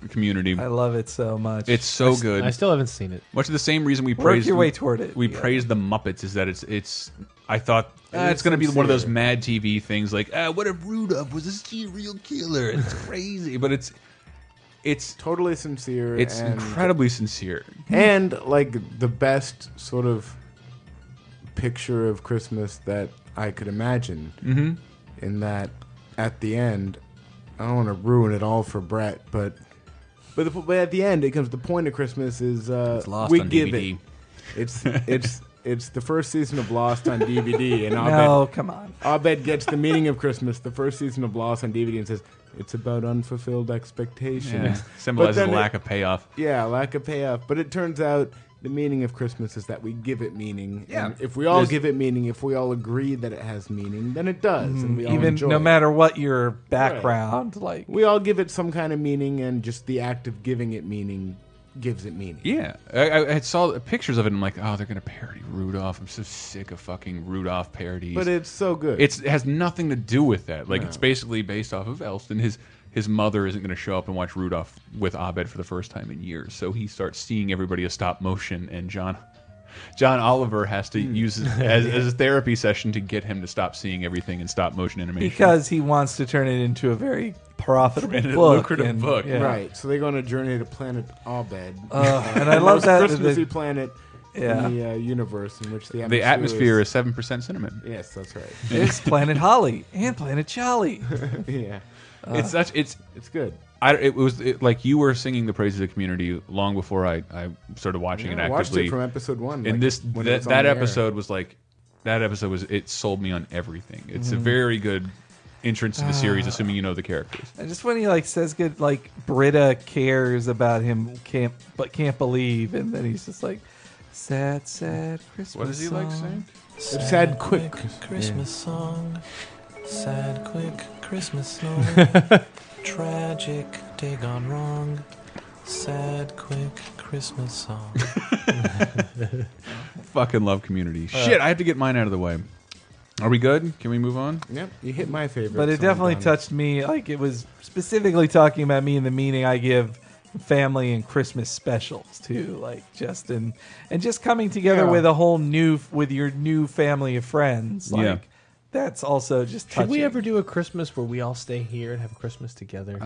Speaker 2: Community.
Speaker 5: I love it so much.
Speaker 2: It's so good.
Speaker 4: I still haven't seen it.
Speaker 2: Much of the same reason we
Speaker 5: Work
Speaker 2: praised
Speaker 5: your way toward it.
Speaker 2: We praised the Muppets is that it's. I thought it's going to be one of those Mad TV things like, what if Rudolph was a serial killer? It's crazy, but it's
Speaker 3: totally sincere.
Speaker 2: It's incredibly sincere,
Speaker 3: and like the best sort of picture of Christmas that I could imagine. In that, at the end, I don't want to ruin it all for Brett, but at the end, it comes. The point of Christmas is
Speaker 2: it's Lost
Speaker 3: we
Speaker 2: on
Speaker 3: give
Speaker 2: DVD.
Speaker 3: it. It's the first season of Lost on DVD, and
Speaker 5: come on.
Speaker 3: Abed gets the meaning of Christmas, the first season of Lost on DVD, and says it's about unfulfilled expectations.
Speaker 2: Yeah. Symbolizes lack of payoff.
Speaker 3: Yeah, lack of payoff. But it turns out the meaning of Christmas is that we give it meaning.
Speaker 2: Yeah.
Speaker 3: And if we all give it meaning, if we all agree that it has meaning, then it does, and we all
Speaker 5: Even
Speaker 3: enjoy
Speaker 5: no
Speaker 3: it.
Speaker 5: matter what your background, like
Speaker 3: we all give it some kind of meaning, and just the act of giving it meaning gives it meaning.
Speaker 2: Yeah, I saw pictures of it, and I'm like, oh, they're gonna parody Rudolph. I'm so sick of fucking Rudolph parodies.
Speaker 3: But it's so good.
Speaker 2: It has nothing to do with that. Like it's basically based off of Elston. His mother isn't going to show up and watch Rudolph with Abed for the first time in years, so he starts seeing everybody as stop motion, and John Oliver has to use it as a therapy session to get him to stop seeing everything in stop motion animation
Speaker 5: because he wants to turn it into a very profitable
Speaker 2: and
Speaker 5: book,
Speaker 2: lucrative book.
Speaker 5: Yeah.
Speaker 3: Right. So they go on a journey to planet Abed,
Speaker 5: and I love that
Speaker 3: Christmassy planet in the universe in which the
Speaker 2: atmosphere is 7% cinnamon.
Speaker 3: Yes, that's right.
Speaker 5: It's Planet Holly and Planet Charlie.
Speaker 3: Yeah.
Speaker 2: It's
Speaker 3: good.
Speaker 2: It was like you were singing the praises of the Community long before I started watching it actively.
Speaker 3: I watched it from episode 1.
Speaker 2: And that episode was like it sold me on everything. It's a very good entrance to the series, assuming you know the characters.
Speaker 5: And just when he says good, like Britta cares about him, can't believe, and then he's just like sad Christmas.
Speaker 2: What does he like saying?
Speaker 3: It's sad quick
Speaker 11: Christmas song. Sad, quick Christmas song. Tragic day gone wrong. Sad, quick Christmas song.
Speaker 2: Fucking love Community. Shit, I have to get mine out of the way. Are we good? Can we move on?
Speaker 3: Yep, you hit my favorite.
Speaker 5: But it definitely touched me. Like it was specifically talking about me and the meaning I give family and Christmas specials too. Like just coming together with a whole with your new family of friends. Like that's also just touching.
Speaker 4: Should we ever do a Christmas where we all stay here and have Christmas together?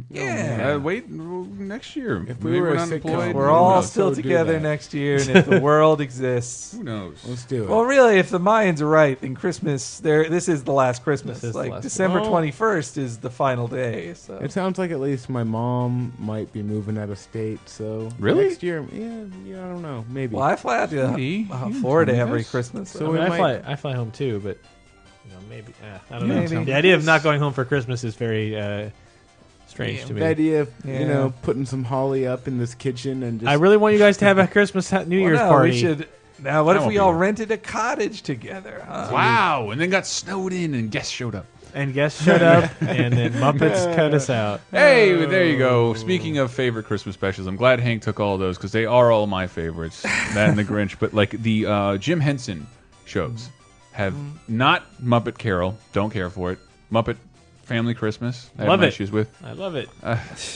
Speaker 5: Yeah.
Speaker 2: Wait, next year.
Speaker 3: If we were
Speaker 2: not
Speaker 3: sitcom,
Speaker 2: employed,
Speaker 5: We're
Speaker 2: who
Speaker 5: all
Speaker 2: knows?
Speaker 5: still
Speaker 3: So do
Speaker 5: together
Speaker 3: that.
Speaker 5: next year, and if the world exists,
Speaker 2: Who knows?
Speaker 3: Let's do it.
Speaker 5: well, really, if the Mayans are right, then Christmas. This is the last Christmas.
Speaker 4: This is the
Speaker 5: Like
Speaker 4: last-
Speaker 5: December
Speaker 4: Well-
Speaker 5: 21st is the final day. So
Speaker 3: It sounds like at least my mom might be moving out of state. So
Speaker 2: Really?
Speaker 3: next year, yeah, I don't know, maybe.
Speaker 5: well, I fly out to
Speaker 2: Maybe.
Speaker 5: Florida
Speaker 2: You
Speaker 5: every
Speaker 2: guys-
Speaker 5: Christmas.
Speaker 3: So
Speaker 5: So
Speaker 3: we
Speaker 4: I
Speaker 3: might-
Speaker 4: fly home too, but maybe I don't
Speaker 5: Maybe.
Speaker 4: know. The idea of not going home for Christmas is very strange to me.
Speaker 3: The idea of
Speaker 5: Yeah.
Speaker 3: putting some holly up in this kitchen and just
Speaker 4: I really want you guys to have a Christmas New Year's
Speaker 5: no,
Speaker 4: party.
Speaker 5: we should. Now, what
Speaker 2: I
Speaker 5: if
Speaker 2: won't
Speaker 5: we
Speaker 2: be
Speaker 5: all
Speaker 2: there.
Speaker 5: rented a cottage together? Huh?
Speaker 2: Wow, and then got snowed in, and guests showed up.
Speaker 4: And guests showed up, and then Muppets cut us out.
Speaker 2: Hey, there you go. Speaking of favorite Christmas specials, I'm glad Hank took all those because they are all my favorites. That and the Grinch, but like the Jim Henson shows have not Muppet Carol. Don't care for it. Muppet Family Christmas. I have
Speaker 4: Love
Speaker 2: no
Speaker 4: it.
Speaker 2: issues with.
Speaker 4: I love it.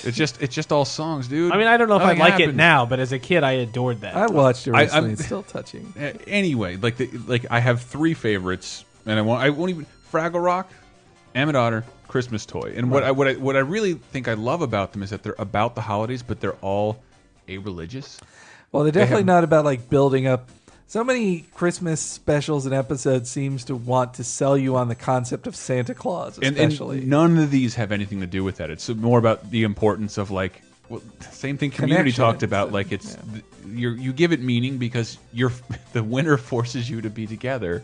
Speaker 2: It's just all songs, dude.
Speaker 4: I mean, I don't know if I
Speaker 2: Nothing
Speaker 4: like it
Speaker 2: happens.
Speaker 4: now, but as a kid, I adored that.
Speaker 5: I watched it recently.
Speaker 2: I'm-
Speaker 5: It's still touching.
Speaker 2: Anyway, like I have three favorites, and I won't even Fraggle Rock, Emmett Otter, Christmas Toy. And what I really think I love about them is that they're about the holidays, but they're all a-religious.
Speaker 5: Well, they're definitely not about like building up. So many Christmas specials and episodes seems to want to sell you on the concept of Santa Claus, especially.
Speaker 2: And none of these have anything to do with that. It's more about the importance of like, well, same thing Community
Speaker 5: Connection.
Speaker 2: talked about. Like it's you give it meaning because the winter forces you to be together,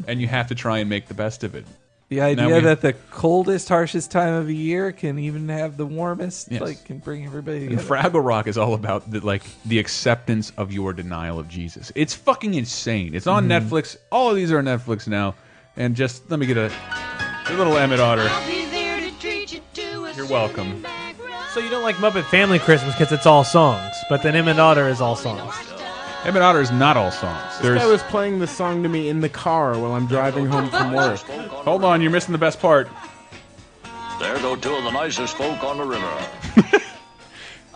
Speaker 2: and you have to try and make the best of it.
Speaker 5: The
Speaker 2: Now
Speaker 5: idea
Speaker 2: we-
Speaker 5: that the coldest, harshest time of the year can even have the warmest,
Speaker 2: Yes.
Speaker 5: like can bring everybody
Speaker 2: And
Speaker 5: together.
Speaker 2: Fraggle Rock is all about the acceptance of your denial of Jesus. It's fucking insane. It's on Netflix. All of these are on Netflix now. And just let me get a little Emmett Otter. You're welcome.
Speaker 4: So you don't like Muppet Family Christmas because it's all songs, but then Emmett Otter is all songs.
Speaker 2: Emmett Otter is not all songs.
Speaker 3: This guy was playing this song to me in the car while I'm driving home from work.
Speaker 2: Hold on, you're missing the best part.
Speaker 12: There go two of the nicest folk on the river.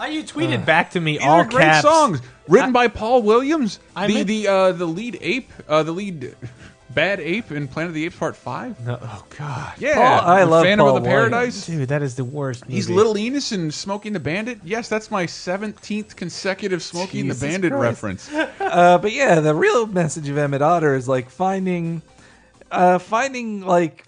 Speaker 4: You tweeted back to me
Speaker 2: These
Speaker 4: all
Speaker 2: are great
Speaker 4: caps.
Speaker 2: songs written by Paul Williams,
Speaker 4: I
Speaker 2: the
Speaker 4: meant-
Speaker 2: the lead ape, the lead bad ape in Planet of the Apes Part 5.
Speaker 4: No, oh God,
Speaker 2: Yeah,
Speaker 5: Paul- I love
Speaker 2: Phantom
Speaker 5: Paul
Speaker 2: of the Paradise.
Speaker 4: dude, that is the worst.
Speaker 2: He's
Speaker 4: movie.
Speaker 2: Little Enos in Smokey and the Bandit. Yes, that's my 17th consecutive Smokey and the
Speaker 5: Jesus
Speaker 2: Bandit
Speaker 5: Christ.
Speaker 2: reference.
Speaker 5: But yeah, the real message of Emmett Otter is like finding like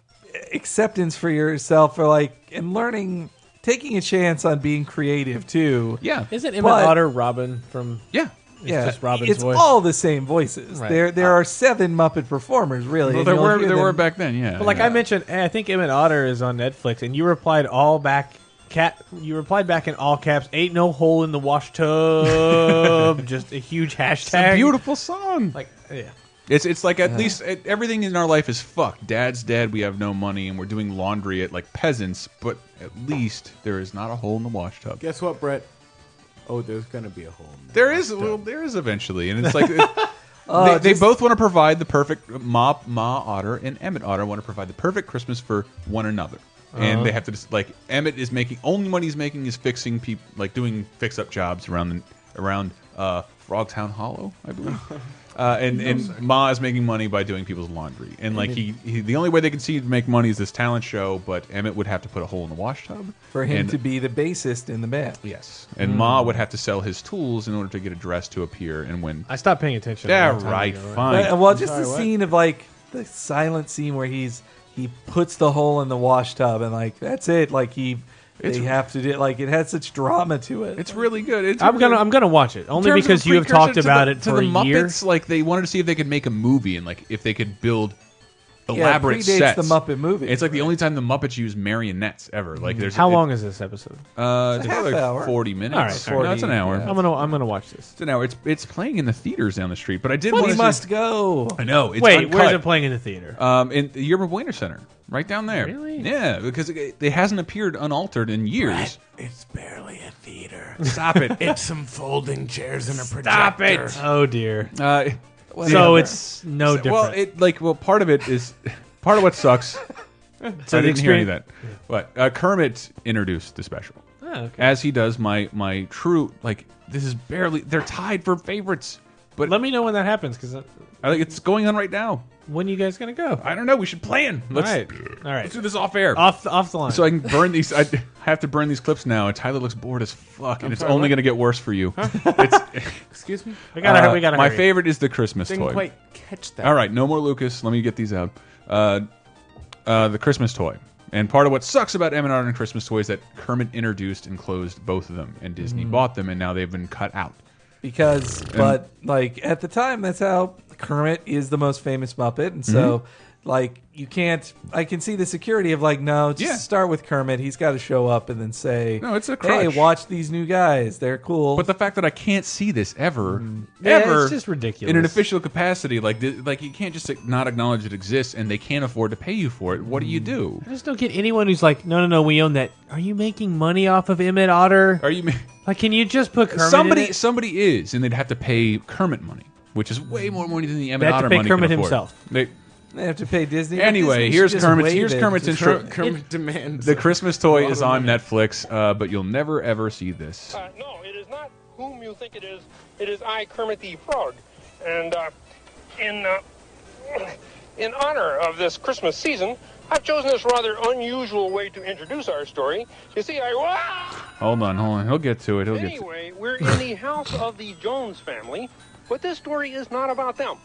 Speaker 5: acceptance for yourself, or like and learning, taking a chance on being creative too.
Speaker 2: Yeah,
Speaker 4: Isn't Emmett
Speaker 5: But-
Speaker 4: Otter Robin from?
Speaker 2: yeah.
Speaker 4: It's
Speaker 5: Yeah,
Speaker 4: just Robin's
Speaker 5: it's
Speaker 4: voice.
Speaker 5: all the same voices.
Speaker 4: Right.
Speaker 5: There are 7 Muppet performers, really.
Speaker 2: Well,
Speaker 5: and
Speaker 2: there
Speaker 5: you'll
Speaker 2: were
Speaker 5: hear
Speaker 2: there were
Speaker 5: them-
Speaker 2: back then. Yeah,
Speaker 4: But like
Speaker 2: yeah.
Speaker 4: I mentioned, I think Emmett Otter is on Netflix, and you replied all back. You replied back in all caps. Ain't no hole in the wash tub. Just a huge hashtag.
Speaker 2: It's a beautiful song.
Speaker 4: Like yeah.
Speaker 2: It's like at least everything in our life is fucked. Dad's dead. We have no money, and we're doing laundry at like peasants. But at least there is not a hole in the wash tub.
Speaker 3: Guess what, Brett? Oh, there's gonna be a hole. In
Speaker 2: There is, well, there is eventually, and it's like they
Speaker 5: just-
Speaker 2: both want to provide the perfect Ma Otter and Emmett Otter want to provide the perfect Christmas for one another, and they have to just like Emmett is making only money he's making is fixing people, like doing fix up jobs around Frogtown Hollow, I believe. And Ma is making money by doing people's laundry, and like he the only way they can see to make money is this talent show. But Emmett would have to put a hole in the wash tub
Speaker 5: for him
Speaker 2: and-
Speaker 5: to be the bassist in the band.
Speaker 2: Yes, and Ma would have to sell his tools in order to get a dress to appear and win.
Speaker 4: I stopped paying attention. a
Speaker 2: Yeah,
Speaker 4: long time
Speaker 2: right.
Speaker 4: ago.
Speaker 2: Fine.
Speaker 5: Well, just
Speaker 3: Sorry,
Speaker 5: the
Speaker 3: what?
Speaker 5: scene of like the silent scene where he puts the hole in the wash tub, and like that's it. Like they have to do like it had such drama to it.
Speaker 2: It's really good. It's
Speaker 4: I'm gonna watch it only
Speaker 2: in terms of
Speaker 4: because you have
Speaker 2: precursor
Speaker 4: talked
Speaker 2: to
Speaker 4: about
Speaker 2: the-
Speaker 4: it
Speaker 2: to
Speaker 4: for
Speaker 2: the
Speaker 4: a year.
Speaker 2: Muppets. Like they wanted to see if they could make a movie and like if they could build
Speaker 5: Yeah, it
Speaker 2: elaborate
Speaker 5: predates
Speaker 2: sets.
Speaker 5: the Muppet movie.
Speaker 2: It's like the only time the Muppets use marionettes ever. Like there's
Speaker 4: How long is this episode?
Speaker 2: It's
Speaker 5: a half
Speaker 2: like
Speaker 5: hour.
Speaker 2: 40 minutes.
Speaker 4: All right,
Speaker 2: No, it's an
Speaker 5: 40,
Speaker 2: hour.
Speaker 5: yeah.
Speaker 4: I'm gonna watch this.
Speaker 2: It's an hour. It's playing in the theaters down the street. But I did
Speaker 5: we
Speaker 2: want to.
Speaker 5: must go.
Speaker 2: I know. It's
Speaker 4: Wait,
Speaker 2: uncut.
Speaker 4: where's it playing in the theater?
Speaker 2: In the Yerba Buena Center, right down there.
Speaker 4: Really?
Speaker 2: Yeah, because it hasn't appeared unaltered in years.
Speaker 3: It's barely a theater.
Speaker 2: Stop it.
Speaker 3: It's some folding chairs and a
Speaker 2: Stop
Speaker 3: projector.
Speaker 2: it.
Speaker 4: Oh dear.
Speaker 2: Uh,
Speaker 4: So it's no
Speaker 2: well,
Speaker 4: different.
Speaker 2: part of it is part of what sucks.
Speaker 4: So
Speaker 2: I
Speaker 4: the
Speaker 2: didn't hear any of
Speaker 4: experience-
Speaker 2: that. But Kermit introduced the special,
Speaker 4: Oh, okay.
Speaker 2: as he does my true like. This is barely. They're tied for favorites, but
Speaker 4: Let me know when that happens because
Speaker 2: I think it's going on right now.
Speaker 4: When are you guys gonna go?
Speaker 2: I don't know. We should plan.
Speaker 4: All right.
Speaker 2: Let's do this off air.
Speaker 4: Off the line.
Speaker 2: So I can burn these. I have to burn these clips now. And Tyler looks bored as fuck, and it's only going to get worse for you.
Speaker 3: Excuse me.
Speaker 4: We gotta
Speaker 2: my
Speaker 4: hurry.
Speaker 2: favorite is the Christmas
Speaker 3: Didn't
Speaker 2: toy.
Speaker 3: quite catch that.
Speaker 2: All right, no more Lucas. Let me get these out. The Christmas toy. And part of what sucks about M&R and Christmas toys is that Kermit introduced and closed both of them, and Disney bought them, and now they've been cut out.
Speaker 5: Because, but like at the time, that's how Kermit is the most famous Muppet, and so like you can't. I can see the security of like, no, just start with Kermit. He's got to show up and then say,
Speaker 2: no, it's a
Speaker 5: hey,
Speaker 2: crutch.
Speaker 5: watch these new guys. They're cool.
Speaker 2: But the fact that I can't see this ever,
Speaker 4: it's just ridiculous.
Speaker 2: in an official capacity, like you can't just not acknowledge it exists, and they can't afford to pay you for it. What do you do?
Speaker 4: I just don't get anyone who's like, no, we own that. Are you making money off of Emmett Otter?
Speaker 2: Are you?
Speaker 4: Like, can you just put Kermit in it?
Speaker 2: Somebody is, and they'd have to pay Kermit money, which is way more money than the Emmett
Speaker 4: They have
Speaker 2: Otter
Speaker 4: to pay
Speaker 2: money
Speaker 4: Kermit
Speaker 2: can afford.
Speaker 4: himself.
Speaker 5: They have to pay Disney. but
Speaker 2: Anyway,
Speaker 5: Disney
Speaker 2: here's
Speaker 5: should just
Speaker 2: Kermit's.
Speaker 5: waive
Speaker 2: Here's
Speaker 5: it.
Speaker 2: Kermit's intro.
Speaker 3: Kermit demands
Speaker 2: The Christmas toy
Speaker 3: a lot
Speaker 2: is
Speaker 3: of
Speaker 2: on
Speaker 3: money.
Speaker 2: Netflix, but you'll never ever see this.
Speaker 13: No, it is not whom you think it is. It is I, Kermit the Frog. And in honor of this Christmas season, I've chosen this rather unusual way to introduce our story. You see,
Speaker 2: Hold on. He'll get to it.
Speaker 13: Anyway, we're in the house of the Jones family, but this story is not about them.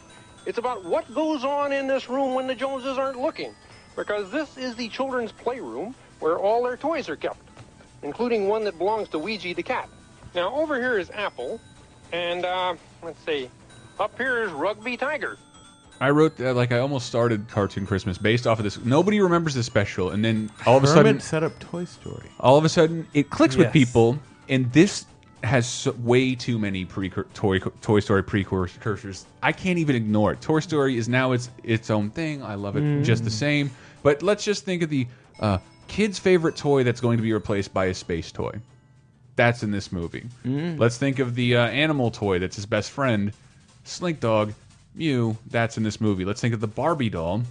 Speaker 13: It's about what goes on in this room when the Joneses aren't looking, because this is the children's playroom where all their toys are kept, including one that belongs to Ouija the cat. Now, over here is Apple, and let's see, up here is Rugby Tiger.
Speaker 2: I wrote I almost started Cartoon Christmas based off of this. Nobody remembers the special, and then all of a
Speaker 3: Kermit
Speaker 2: sudden,
Speaker 3: set up Toy Story.
Speaker 2: all of a sudden, it clicks with
Speaker 4: Yes.
Speaker 2: people, and this has way too many Toy Story precursors. I can't even ignore it. Toy Story is now its own thing. I love it just the same. But let's just think of the kid's favorite toy that's going to be replaced by a space toy. That's in this movie. Let's think of the animal toy that's his best friend, Slink Dog, Mew. That's in this movie. Let's think of the Barbie doll,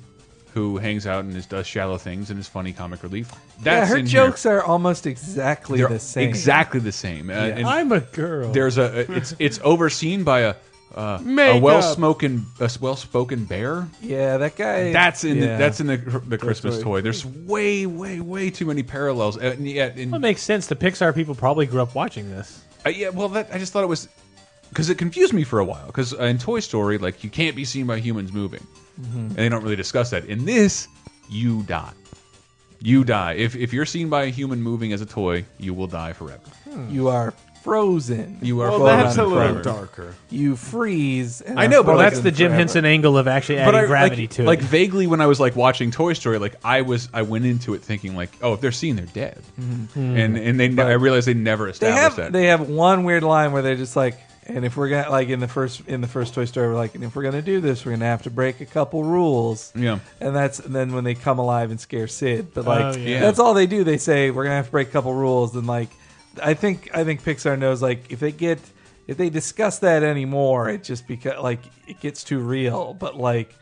Speaker 2: who hangs out and does shallow things and is funny comic relief. That's
Speaker 5: her
Speaker 2: in
Speaker 5: jokes are almost exactly
Speaker 2: They're
Speaker 5: the same.
Speaker 2: Exactly the same. And
Speaker 4: I'm a girl.
Speaker 2: there's it's overseen by a well-spoken bear.
Speaker 5: Yeah, that guy.
Speaker 2: That's in
Speaker 5: yeah.
Speaker 2: the Christmas toy. There's way too many parallels. And yet,
Speaker 4: Well, it makes sense. The Pixar people probably grew up watching this.
Speaker 2: yeah, well, I just thought it was because it confused me for a while. Because in Toy Story, like you can't be seen by humans moving, and they don't really discuss that. In this, you die. You die if you're seen by a human moving as a toy. You will die forever.
Speaker 5: You are frozen.
Speaker 2: You are
Speaker 3: Well,
Speaker 2: frozen
Speaker 3: that's a little
Speaker 2: forever.
Speaker 3: darker.
Speaker 5: You freeze. And
Speaker 2: I
Speaker 5: are
Speaker 2: know, but
Speaker 4: Well, that's
Speaker 5: frozen
Speaker 4: the Jim
Speaker 5: forever.
Speaker 4: Henson angle of actually adding gravity to it.
Speaker 2: Like vaguely, when I was like watching Toy Story, like I went into it thinking like, oh, if they're seen, they're dead, and I realized they never established that.
Speaker 5: They have one weird line where they're just like, and if we're gonna like in the first Toy Story, we're like, and if we're gonna do this, we're gonna have to break a couple rules.
Speaker 2: Yeah.
Speaker 5: And then when they come alive and scare Sid, but like
Speaker 4: yeah.
Speaker 5: that's all they do. They say we're gonna have to break a couple rules, and like I think Pixar knows like if they discuss that anymore, it just it gets too real. But like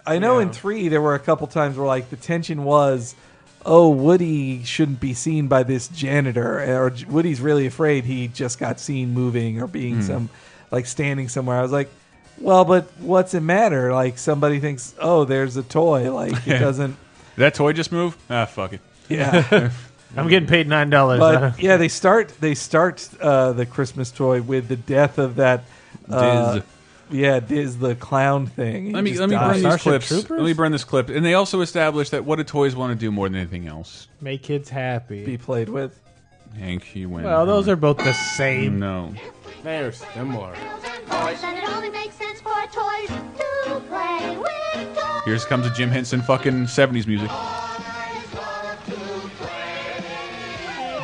Speaker 5: I know in 3 there were a couple times where like the tension was, oh, Woody shouldn't be seen by this janitor, or Woody's really afraid he just got seen moving or being standing somewhere. I was like, well, but what's it matter? Like somebody thinks, oh, there's a toy. Like it doesn't.
Speaker 2: Did that toy just move? Ah, fuck it.
Speaker 5: Yeah.
Speaker 4: I'm getting paid $9.
Speaker 5: But yeah, they start the Christmas toy with the death of that
Speaker 2: Diz.
Speaker 5: Yeah, Diz the clown thing.
Speaker 2: Let me burn these clips. Let me burn this clip. And they also established that what do toys want to do more than anything else?
Speaker 4: Make kids happy.
Speaker 5: Be played with.
Speaker 2: Hank, you win.
Speaker 4: Well, those are both the same.
Speaker 2: No.
Speaker 3: They're similar.
Speaker 1: Toys, and it only makes sense for toys to play with toys.
Speaker 2: Here comes a Jim Henson fucking 70s music.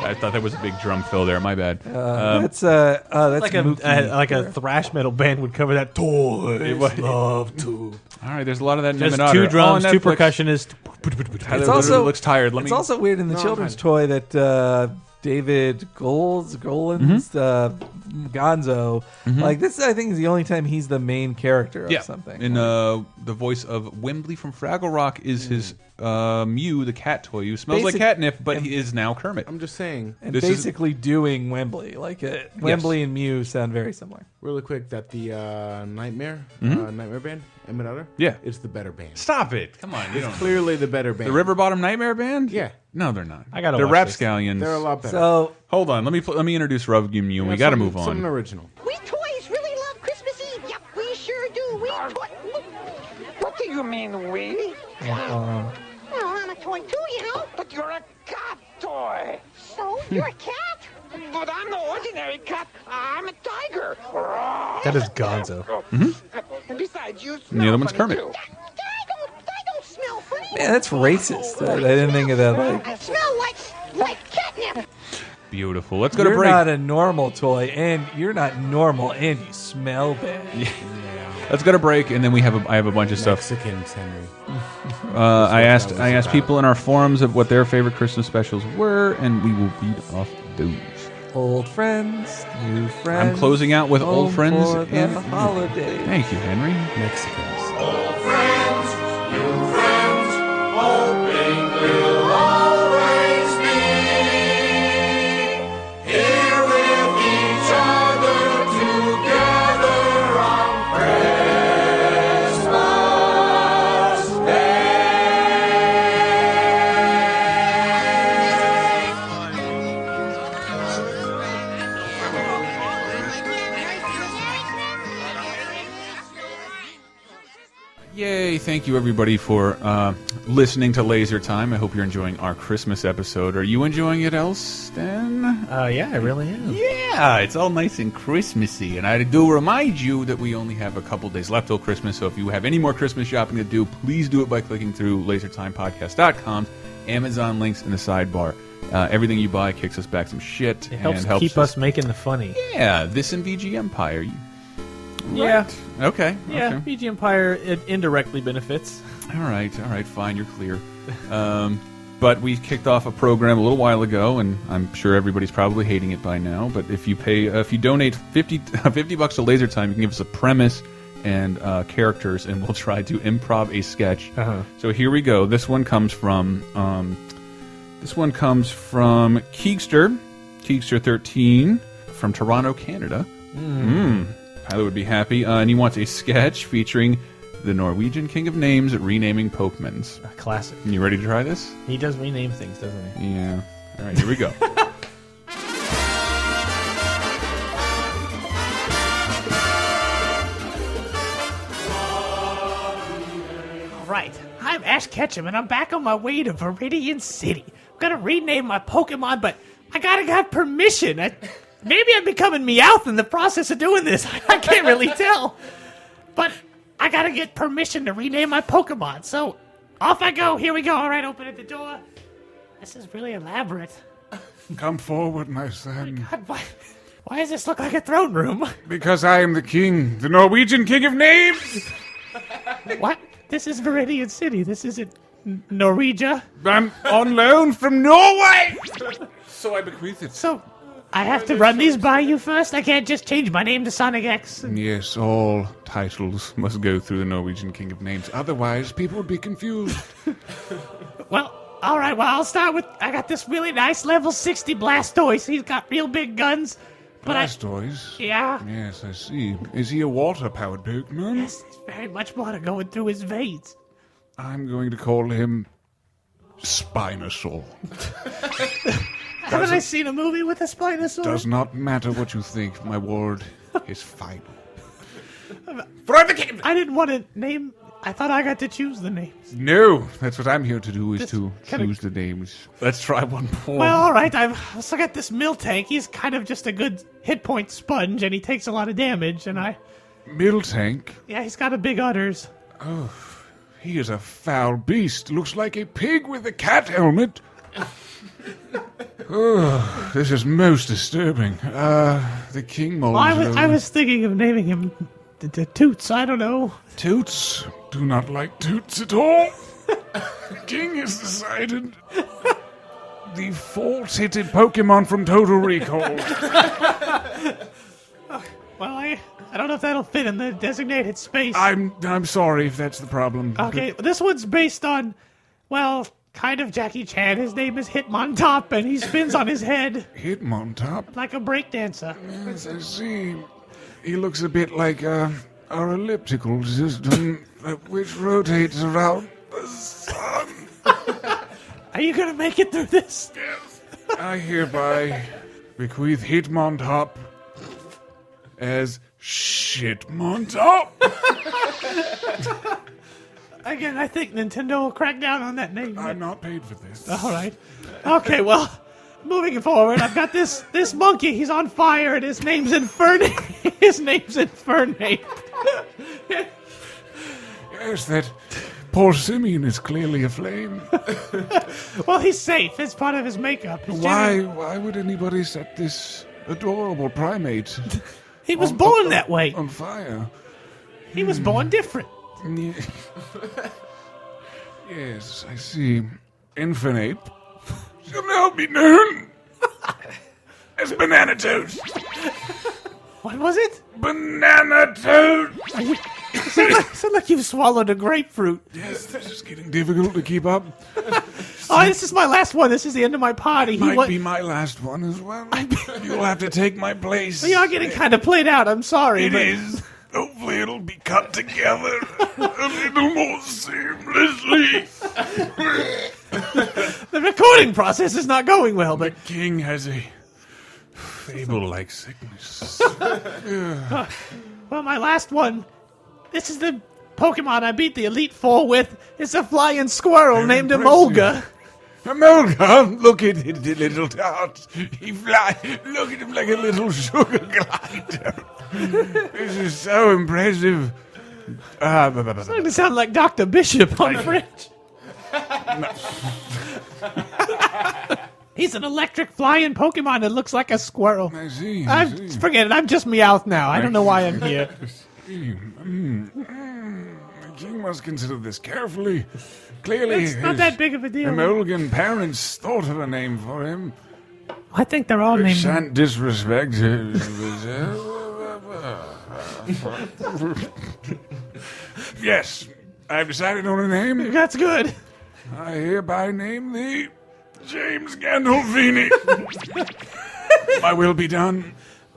Speaker 2: I thought that was a big drum fill there. My bad.
Speaker 5: That's
Speaker 4: like
Speaker 5: Mookie.
Speaker 4: like a thrash metal band would cover that. Toys love to.
Speaker 2: All right, there's a lot of that in
Speaker 4: Just
Speaker 2: Emmett
Speaker 4: two
Speaker 2: Otter.
Speaker 4: drums,
Speaker 2: Oh,
Speaker 4: two
Speaker 2: Netflix.
Speaker 4: percussionists.
Speaker 2: Tyler
Speaker 5: It's also
Speaker 2: looks tired.
Speaker 5: It's also weird in the children's toy that David Golens, Gonzo, like this, I think is the only time he's the main character of something.
Speaker 2: And the voice of Wembley from Fraggle Rock is his Mew, the cat toy, who smells like catnip, but he is now Kermit.
Speaker 3: I'm just saying.
Speaker 5: And basically doing Wembley. Like Wembley and Mew sound very similar.
Speaker 3: Really quick, that the Nightmare band, Emmett Otter?
Speaker 2: Yeah.
Speaker 3: It's the better band.
Speaker 2: Stop it. Come on.
Speaker 3: It's clearly the better band.
Speaker 2: The River Bottom Nightmare Band?
Speaker 3: Yeah.
Speaker 2: No, they're not.
Speaker 4: I gotta
Speaker 2: They're
Speaker 4: watch this.
Speaker 2: Rapscallions.
Speaker 3: They're a lot better.
Speaker 5: So
Speaker 2: hold on. Let me introduce Rub You Mew. We got to move on.
Speaker 3: Something original.
Speaker 14: We toys really love Christmas Eve. Yep, we sure do. What do you mean, we? Well, I'm a toy too, you know. But you're a cat toy. So? You're a cat? But I'm no ordinary cat. I'm a tiger.
Speaker 4: That is Gonzo.
Speaker 14: And besides, you
Speaker 2: And
Speaker 14: smell
Speaker 2: the other one's
Speaker 14: funny,
Speaker 2: Kermit.
Speaker 14: too. I don't smell funny.
Speaker 5: man, that's racist. I didn't think of that. Like,
Speaker 14: I smell like catnip.
Speaker 2: Beautiful. Let's go to
Speaker 5: you're
Speaker 2: break.
Speaker 5: not a normal toy, and you're not normal, and you smell bad.
Speaker 2: Yeah. Let's go to break, and then I have a bunch of stuff.
Speaker 3: Mexicans, Henry.
Speaker 2: I asked people in our forums of what their favorite Christmas specials were, and we will read off those.
Speaker 5: Old friends, new friends.
Speaker 2: I'm closing out with
Speaker 5: home
Speaker 2: old friends
Speaker 5: for the
Speaker 2: and
Speaker 5: holiday.
Speaker 2: Thank you, Henry.
Speaker 3: Mexicans.
Speaker 15: Old friends, new friends, hoping we'll always be here with each other together on Christmas Day.
Speaker 2: Yay, thank you everybody for listening to Laser Time. I hope you're enjoying our Christmas episode. Are you enjoying it, Elston?
Speaker 4: Yeah, I really am.
Speaker 2: Yeah, it's all nice and Christmassy. And I do remind you that we only have a couple days left till Christmas, so if you have any more Christmas shopping to do, please do it by clicking through lasertimepodcast.com. Amazon links in the sidebar. Everything you buy kicks us back some shit.
Speaker 4: It helps
Speaker 2: and
Speaker 4: keep us making the funny.
Speaker 2: Yeah, this and VG Empire.
Speaker 4: Yeah.
Speaker 2: Okay.
Speaker 4: Yeah,
Speaker 2: okay.
Speaker 4: VG Empire, it indirectly benefits.
Speaker 2: All right, fine, you're clear. But we kicked off a program a little while ago, and I'm sure everybody's probably hating it by now. But if you donate $50 to Laser Time, you can give us a premise and characters, and we'll try to improv a sketch. So here we go. This one comes from Keegster13 from Toronto, Canada. Tyler would be happy, and he wants a sketch featuring the Norwegian King of Names renaming Pokemons.
Speaker 4: A classic.
Speaker 2: You ready to try this?
Speaker 4: He does rename things, doesn't he?
Speaker 2: Yeah. All right, here we go.
Speaker 10: All right, I'm Ash Ketchum, and I'm back on my way to Viridian City. I'm gonna rename my Pokemon, but I gotta get permission. Maybe I'm becoming Meowth in the process of doing this. I can't really tell. But I gotta get permission to rename my Pokemon. So, off I go. Here we go. All right, open at the door. This is really elaborate.
Speaker 16: Come forward, my son.
Speaker 10: God, why does this look like a throne room?
Speaker 16: Because I am the king, the Norwegian King of Names.
Speaker 10: What? This is Viridian City. This isn't Norwegia.
Speaker 16: I'm on loan from Norway. So I bequeath it.
Speaker 10: So, I have to run these by you first? I can't just change my name to Sonic X?
Speaker 16: Yes, all titles must go through the Norwegian King of Names. Otherwise, people would be confused.
Speaker 10: Well, all right. Well, I'll start with... I got this really nice level 60 Blastoise. He's got real big guns. But
Speaker 16: Blastoise?
Speaker 10: Yeah.
Speaker 16: Yes, I see. Is he a water-powered Pokemon?
Speaker 10: Yes, there's very much water going through his veins.
Speaker 16: I'm going to call him Spinosaur.
Speaker 10: Haven't I seen a movie with a Spinosaur?
Speaker 16: Does not matter what you think. My word is final.
Speaker 10: I didn't want to name... I thought I got to choose the names.
Speaker 16: No, that's what I'm here to do, is
Speaker 10: Just
Speaker 16: to
Speaker 10: kinda-
Speaker 16: choose the names. Let's try one more.
Speaker 10: Well, all right. I've also got this Miltank. He's kind of just a good hit point sponge, and he takes a lot of damage, and I...
Speaker 16: Miltank?
Speaker 10: Yeah, he's got a big udders.
Speaker 16: Oh, he is a foul beast. Looks like a pig with a cat helmet. Oh, this is most disturbing. The King Mold.
Speaker 10: Well, I was thinking of naming him Toots. I don't know.
Speaker 16: Toots? Do not like Toots at all. King has decided. The false-hitted Pokemon from Total Recall.
Speaker 10: Well, I don't know if that'll fit in the designated space.
Speaker 16: I'm sorry if that's the problem.
Speaker 10: Okay, this one's based on Well, kind of Jackie Chan. His name is Hitmontop, and he spins on his head
Speaker 16: Hitmontop?
Speaker 10: like a breakdancer.
Speaker 16: Yes, I see. He looks a bit like our elliptical system, which rotates around the sun.
Speaker 10: Are you going to make it through this?
Speaker 16: Yes. I hereby bequeath Hitmontop as Shitmontop.
Speaker 10: Again, I think Nintendo will crack down on that name.
Speaker 16: I'm not paid for this.
Speaker 10: All right. Okay, well, moving forward, I've got this monkey. He's on fire, and his name's Infernape. His name's Infernape.
Speaker 16: Yes, that poor Simeon is clearly aflame.
Speaker 10: Well, he's safe. It's part of his makeup. His
Speaker 16: Why would anybody set this adorable primate
Speaker 10: He was born that way.
Speaker 16: on fire?
Speaker 10: He was born different.
Speaker 16: Yeah. Yes, I see. Infernape shall now be known as Banana Toast.
Speaker 10: What was it?
Speaker 16: Banana Toast!
Speaker 10: Sound like you've swallowed a grapefruit.
Speaker 16: Yes, this is getting difficult to keep up.
Speaker 10: Oh, this is my last one. This is the end of my party.
Speaker 16: Might be my last one as well. You'll have to take my place.
Speaker 10: You are getting kind of played out. I'm sorry.
Speaker 16: It is. Hopefully it'll be cut together a little more seamlessly.
Speaker 10: The recording process is not going well, but...
Speaker 16: The king has a fable-like sickness.
Speaker 10: Well, my last one. This is the Pokemon I beat the Elite Four with. It's a flying squirrel named Emolga.
Speaker 16: Emolga, look at it, the little tart. He fly. Look at him like a little sugar glider. This is so impressive.
Speaker 10: It's starting to sound like Dr. Bishop on French. He's an electric flying Pokemon that looks like a squirrel.
Speaker 16: I see.
Speaker 10: Forget it. I'm just Meowth now. I don't know why I'm here.
Speaker 16: The king must consider this carefully. Clearly,
Speaker 10: It's not that big of a deal.
Speaker 16: Emolgan parents thought of a name for him.
Speaker 10: I think they're all named.
Speaker 16: Shan't disrespect. Yes, I've decided on a name.
Speaker 10: That's good.
Speaker 16: I hereby name thee James Gandolfini. My will be done.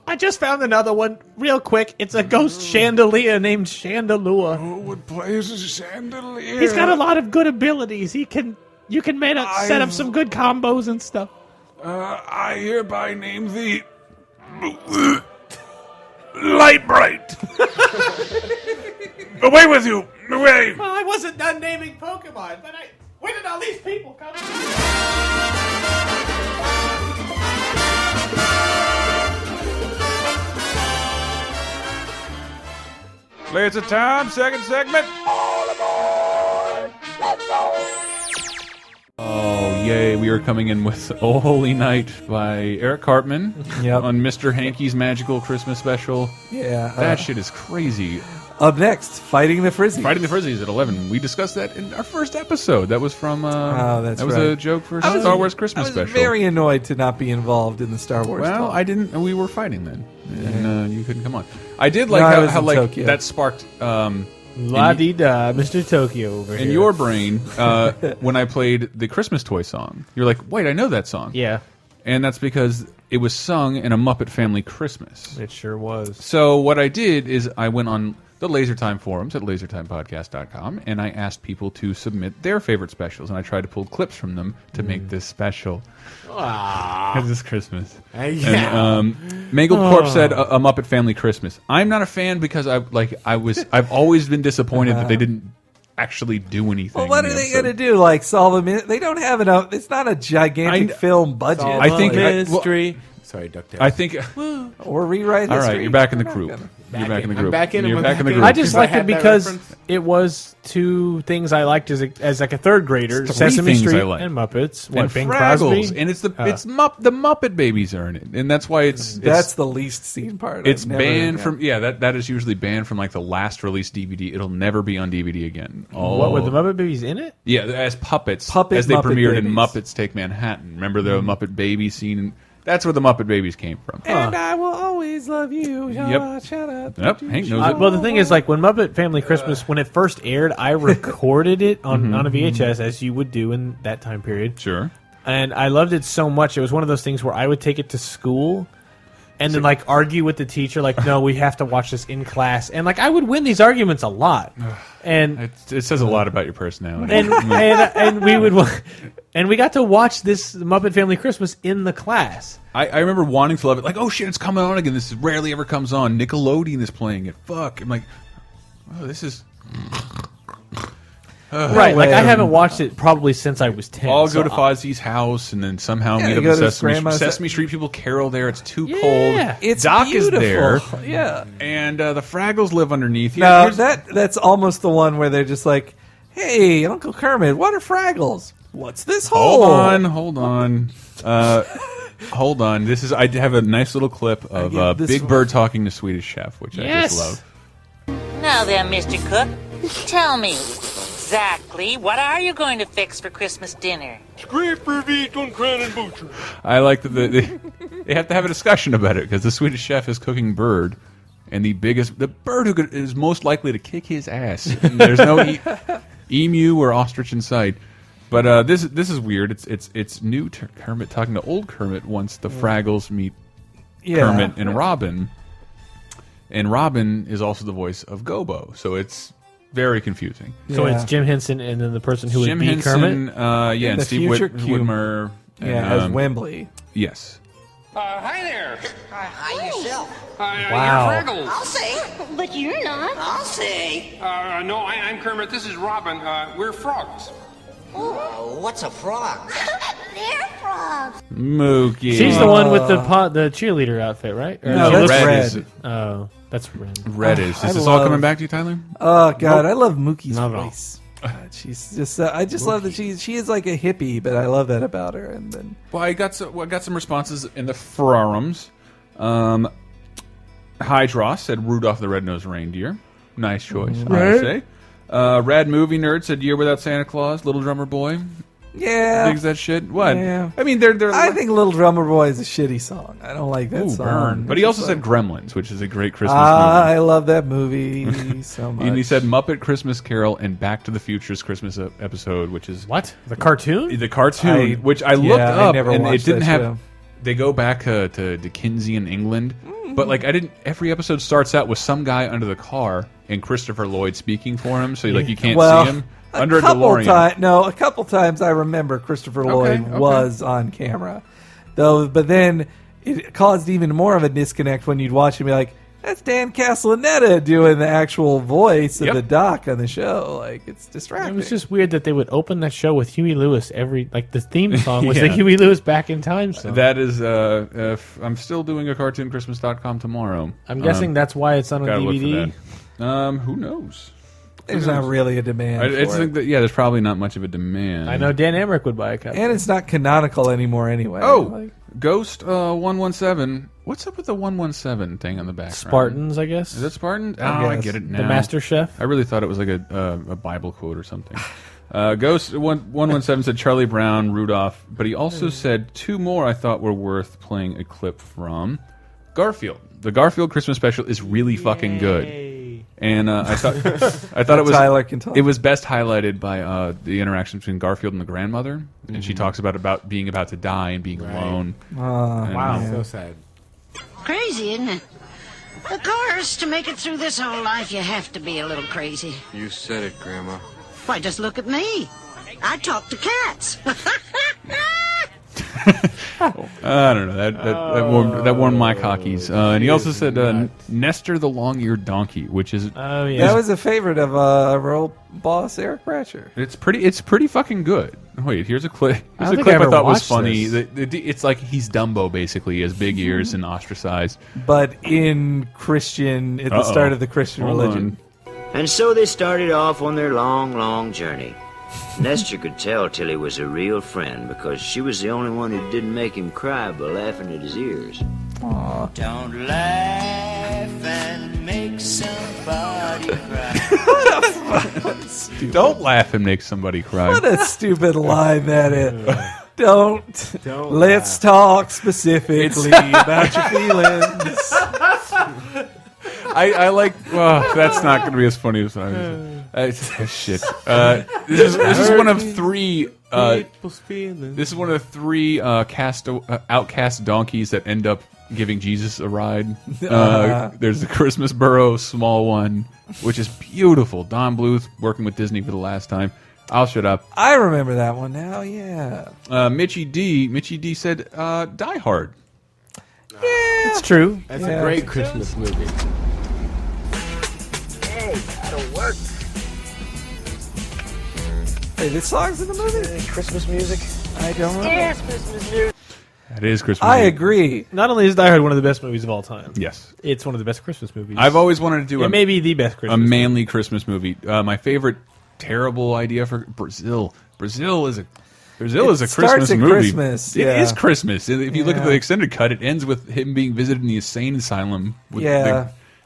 Speaker 10: I just found another one real quick. It's a ghost chandelier named Chandelure.
Speaker 16: Who would play as a chandelier?
Speaker 10: He's got a lot of good abilities. You can set up some good combos and stuff.
Speaker 16: I hereby name thee Light Bright. Away with you! Away!
Speaker 10: Well, I wasn't done naming Pokemon, but where did all these people come from?
Speaker 2: It's a time, second segment. Oh, yay. We are coming in with Oh Holy Night by Eric Cartman on Mr. Hankey's Magical Christmas Special.
Speaker 5: Yeah.
Speaker 2: That shit is crazy.
Speaker 5: Up next, Fighting the Frizzies.
Speaker 2: Fighting the Frizzies at 11. We discussed that in our first epised. That was from,
Speaker 5: that's
Speaker 2: that was
Speaker 5: right.
Speaker 2: a joke for Star Wars Christmas
Speaker 5: I was
Speaker 2: Special.
Speaker 5: very annoyed to not be involved in the Star Wars
Speaker 2: Well,
Speaker 5: talk.
Speaker 2: I didn't. We were fighting then, and you couldn't come on. I did like
Speaker 5: No, I was
Speaker 2: how
Speaker 5: in
Speaker 2: like
Speaker 5: Tokyo.
Speaker 2: that sparked
Speaker 4: La-dee-da, Mr. Tokyo over
Speaker 2: in
Speaker 4: here.
Speaker 2: your brain when I played the Christmas toy song. You're like, wait, I know that song.
Speaker 4: Yeah.
Speaker 2: And that's because it was sung in a Muppet Family Christmas.
Speaker 4: It sure was.
Speaker 2: So what I did is I went on the LaserTime forums at lasertimepodcast.com, and I asked people to submit their favorite specials, and I tried to pull clips from them to make this special. Because it's Christmas.
Speaker 3: Yeah.
Speaker 2: And Mangled Corpse said a Muppet Family Christmas. I'm not a fan because I've always been disappointed that they didn't actually do anything.
Speaker 5: Well, what are they going to do? Like solve a minute? They don't have enough. It's not a gigantic film budget.
Speaker 2: I think
Speaker 4: mystery.
Speaker 3: Sorry, DuckTales.
Speaker 2: I think.
Speaker 5: Or rewrite history.
Speaker 2: All right, you're back in the group. You're back in the group.
Speaker 3: I'm back in it
Speaker 2: You're
Speaker 3: when
Speaker 2: back in the
Speaker 3: that
Speaker 2: group.
Speaker 4: I just liked
Speaker 3: I
Speaker 4: it
Speaker 3: had that
Speaker 4: because
Speaker 3: reference.
Speaker 4: it was two things I liked as like a third grader:
Speaker 2: It's three
Speaker 4: Sesame
Speaker 2: things
Speaker 4: Street
Speaker 2: I liked.
Speaker 4: and Muppets.
Speaker 2: and
Speaker 4: Bing
Speaker 2: Fraggles,
Speaker 4: Crosby.
Speaker 2: and it's the Muppet Babies are in it, and that's why it's
Speaker 5: That's the least seen part.
Speaker 2: it's
Speaker 5: I've never-
Speaker 2: banned from that is usually banned from like the last released DVD. It'll never be on DVD again.
Speaker 4: What were the Muppet Babies in it?
Speaker 2: Yeah, as puppets,
Speaker 5: Puppet
Speaker 2: as they
Speaker 5: Muppet
Speaker 2: premiered in
Speaker 5: Babies.
Speaker 2: Muppets Take Manhattan. Remember the Muppet Baby scene? That's where the Muppet Babies came from.
Speaker 4: And
Speaker 5: I will always love you.
Speaker 2: Yep.
Speaker 5: Shut up.
Speaker 2: Yep. Hank knows it.
Speaker 4: Well, the thing is, like when Muppet Family Christmas, when it first aired, I recorded it on a VHS, as you would do in that time period.
Speaker 2: Sure.
Speaker 4: And I loved it so much. It was one of those things where I would take it to school and then like argue with the teacher, like, no, we have to watch this in class. And like I would win these arguments a lot. And
Speaker 2: it says a lot about your personality.
Speaker 4: And we would and we got to watch this Muppet Family Christmas in the class.
Speaker 2: I remember wanting to love it. Like, oh shit, it's coming on again. This rarely ever comes on. Nickelodeon is playing it. Fuck. I'm like, oh, this is.
Speaker 4: Right, like I haven't watched it probably since I was 10.
Speaker 2: I'll go to Fozzie's house and then somehow meet up at Sesame Street. People carol there. It's too cold.
Speaker 5: It's
Speaker 2: Doc
Speaker 5: beautiful.
Speaker 2: is there.
Speaker 5: Yeah.
Speaker 2: And the Fraggles live underneath.
Speaker 5: No, that's almost the one where they're just like, hey, Uncle Kermit, what are Fraggles? What's this hole?
Speaker 2: Hold on. Hold on. This is. I have a nice little clip of Big Bird talking to Swedish Chef, which I just love.
Speaker 17: Now then, Mr. Cook, tell me exactly what are you going to fix for Christmas dinner?
Speaker 13: Scraper wheat on Crown Butcher.
Speaker 2: I like that they have to have a discussion about it because the Swedish Chef is cooking bird, and the bird who is most likely to kick his ass. There's no emu or ostrich in sight. But this is weird. It's new Kermit talking to old Kermit once the Fraggles meet Kermit and Robin. And Robin is also the voice of Gobo, so it's very confusing.
Speaker 4: So it's Jim Henson and then the person who would be
Speaker 2: Henson,
Speaker 4: Kermit?
Speaker 2: and Steve Whitmer.
Speaker 5: As Wembley.
Speaker 2: Yes.
Speaker 13: Hi there.
Speaker 14: Hi yourself.
Speaker 4: Wow.
Speaker 13: You're Fraggles.
Speaker 14: I'll say.
Speaker 1: But you're not.
Speaker 14: I'll say.
Speaker 13: No, I'm Kermit. This is Robin. We're frogs.
Speaker 14: What's a frog?
Speaker 1: They're frogs.
Speaker 2: Mookie.
Speaker 4: She's the one with the cheerleader outfit, right? Or
Speaker 5: No,
Speaker 4: she
Speaker 5: that's
Speaker 4: looks-
Speaker 5: Red.
Speaker 4: Oh, that's Red.
Speaker 2: Red is. Is this all coming back to you, Tyler?
Speaker 5: Oh God, I love Mookie's
Speaker 4: Not at all.
Speaker 5: voice. God, she's just. I just love that she is like a hippie, but I love that about her. And then
Speaker 2: Well, I got some responses in the forums. Hydros said Rudolph the Red-Nosed Reindeer. Nice choice, I say. Rad Movie Nerd said Year Without Santa Claus, Little Drummer Boy.
Speaker 5: yeah,
Speaker 2: Digs that shit. What?
Speaker 5: Yeah.
Speaker 2: I mean, they're
Speaker 5: I think Little Drummer Boy is a shitty song. I don't like that song.
Speaker 2: burn. But he also said Gremlins, which is a great Christmas
Speaker 5: I love that movie so much.
Speaker 2: movie. And he said Muppet Christmas Carol and Back to the Future's Christmas episode, which is
Speaker 4: What? The cartoon?
Speaker 2: the cartoon, which I looked up,
Speaker 5: never
Speaker 2: and it
Speaker 5: watched
Speaker 2: didn't
Speaker 5: that
Speaker 2: have.
Speaker 5: show.
Speaker 2: They go back to Dickensian England, but like I didn't. Every episode starts out with some guy under the car and Christopher Lloyd speaking for him, so like you can't see him under a DeLorean.
Speaker 5: A couple times I remember Christopher Lloyd was on camera, though. But then it caused even more of a disconnect when you'd watch him be like, "That's Dan Castellaneta doing the actual voice of the Doc on the show." Like it's distracting.
Speaker 4: It was just weird that they would open that show with Huey Lewis the theme song was the Huey Lewis Back in Time song.
Speaker 2: That is, I'm still doing a cartoonchristmas.com tomorrow.
Speaker 4: I'm guessing that's why it's on a
Speaker 2: Gotta
Speaker 4: DVD.
Speaker 2: look for that. Who knows?
Speaker 5: There's not really a demand.
Speaker 2: I
Speaker 5: for
Speaker 2: think
Speaker 5: it.
Speaker 2: that there's probably not much of a demand.
Speaker 4: I know Dan Emmerich would buy a copy.
Speaker 5: And it's not canonical anymore anyway.
Speaker 2: Oh, Ghost 117. What's up with the 117 thing on the background?
Speaker 4: Spartans, I guess.
Speaker 2: Is it Spartans?
Speaker 5: I
Speaker 2: I get it now.
Speaker 4: The Master Chef.
Speaker 2: I really thought it was like a Bible quote or something. Ghost 117 said Charlie Brown, Rudolph, but he also said two more I thought were worth playing a clip from. Garfield. The Garfield Christmas special is really fucking good. And I thought it was
Speaker 5: Tyler can talk.
Speaker 2: It was best highlighted by the interaction between Garfield and the grandmother, and she talks about being about to die and being alone.
Speaker 3: Wow, so sad.
Speaker 14: Crazy, isn't it? Of course, to make it through this whole life, you have to be a little crazy.
Speaker 18: You said it, Grandma.
Speaker 14: Why, just look at me. I talk to cats.
Speaker 2: I don't know. That warmed my cockies. And he also said Nestor the Long-Eared Donkey, which is
Speaker 5: that was a favorite of our old boss Eric Bratcher.
Speaker 2: It's pretty fucking good. Wait, here's a clip. Here's a
Speaker 4: think
Speaker 2: clip
Speaker 4: I
Speaker 2: I
Speaker 4: ever
Speaker 2: thought was
Speaker 4: watched
Speaker 2: funny.
Speaker 4: this.
Speaker 2: It's like he's Dumbo basically, he has big ears and ostracized.
Speaker 5: But in Christian, at the start of the Christian religion.
Speaker 19: And so they started off on their long, long journey. Nestor could tell Tilly was a real friend because she was the only one who didn't make him cry by laughing at his ears.
Speaker 5: Aww.
Speaker 19: Don't laugh and make somebody cry.
Speaker 2: Don't laugh and make somebody cry.
Speaker 5: What a stupid line that is. Don't. Let's talk specifically about your feelings.
Speaker 2: I like. Well, that's not going to be as funny as I was. Shit. This is one of three. This is one of the three outcast donkeys that end up giving Jesus a ride. There's the Christmas Burrow small one, which is beautiful. Don Bluth working with Disney for the last time. I'll shut up.
Speaker 5: I remember that one now. Yeah.
Speaker 2: Mitchie D said, "Die Hard."
Speaker 4: Yeah, it's true.
Speaker 3: That's a great Christmas movie.
Speaker 14: Hey, that'll work.
Speaker 5: Hey, this song's in the movie?
Speaker 10: Christmas music.
Speaker 5: I don't know.
Speaker 14: Yes, Christmas music.
Speaker 2: That is Christmas.
Speaker 5: I
Speaker 2: music.
Speaker 5: agree.
Speaker 4: Not only is Die Hard one of the best movies of all time.
Speaker 2: Yes.
Speaker 4: It's one of the best Christmas movies.
Speaker 2: I've always wanted to do
Speaker 4: it may be the best Christmas
Speaker 2: a manly Christmas movie. My favorite terrible idea for Brazil. Brazil is a Christmas movie.
Speaker 5: Christmas,
Speaker 2: It
Speaker 5: yeah.
Speaker 2: is Christmas. If you look at the extended cut, it ends with him being visited in the insane asylum with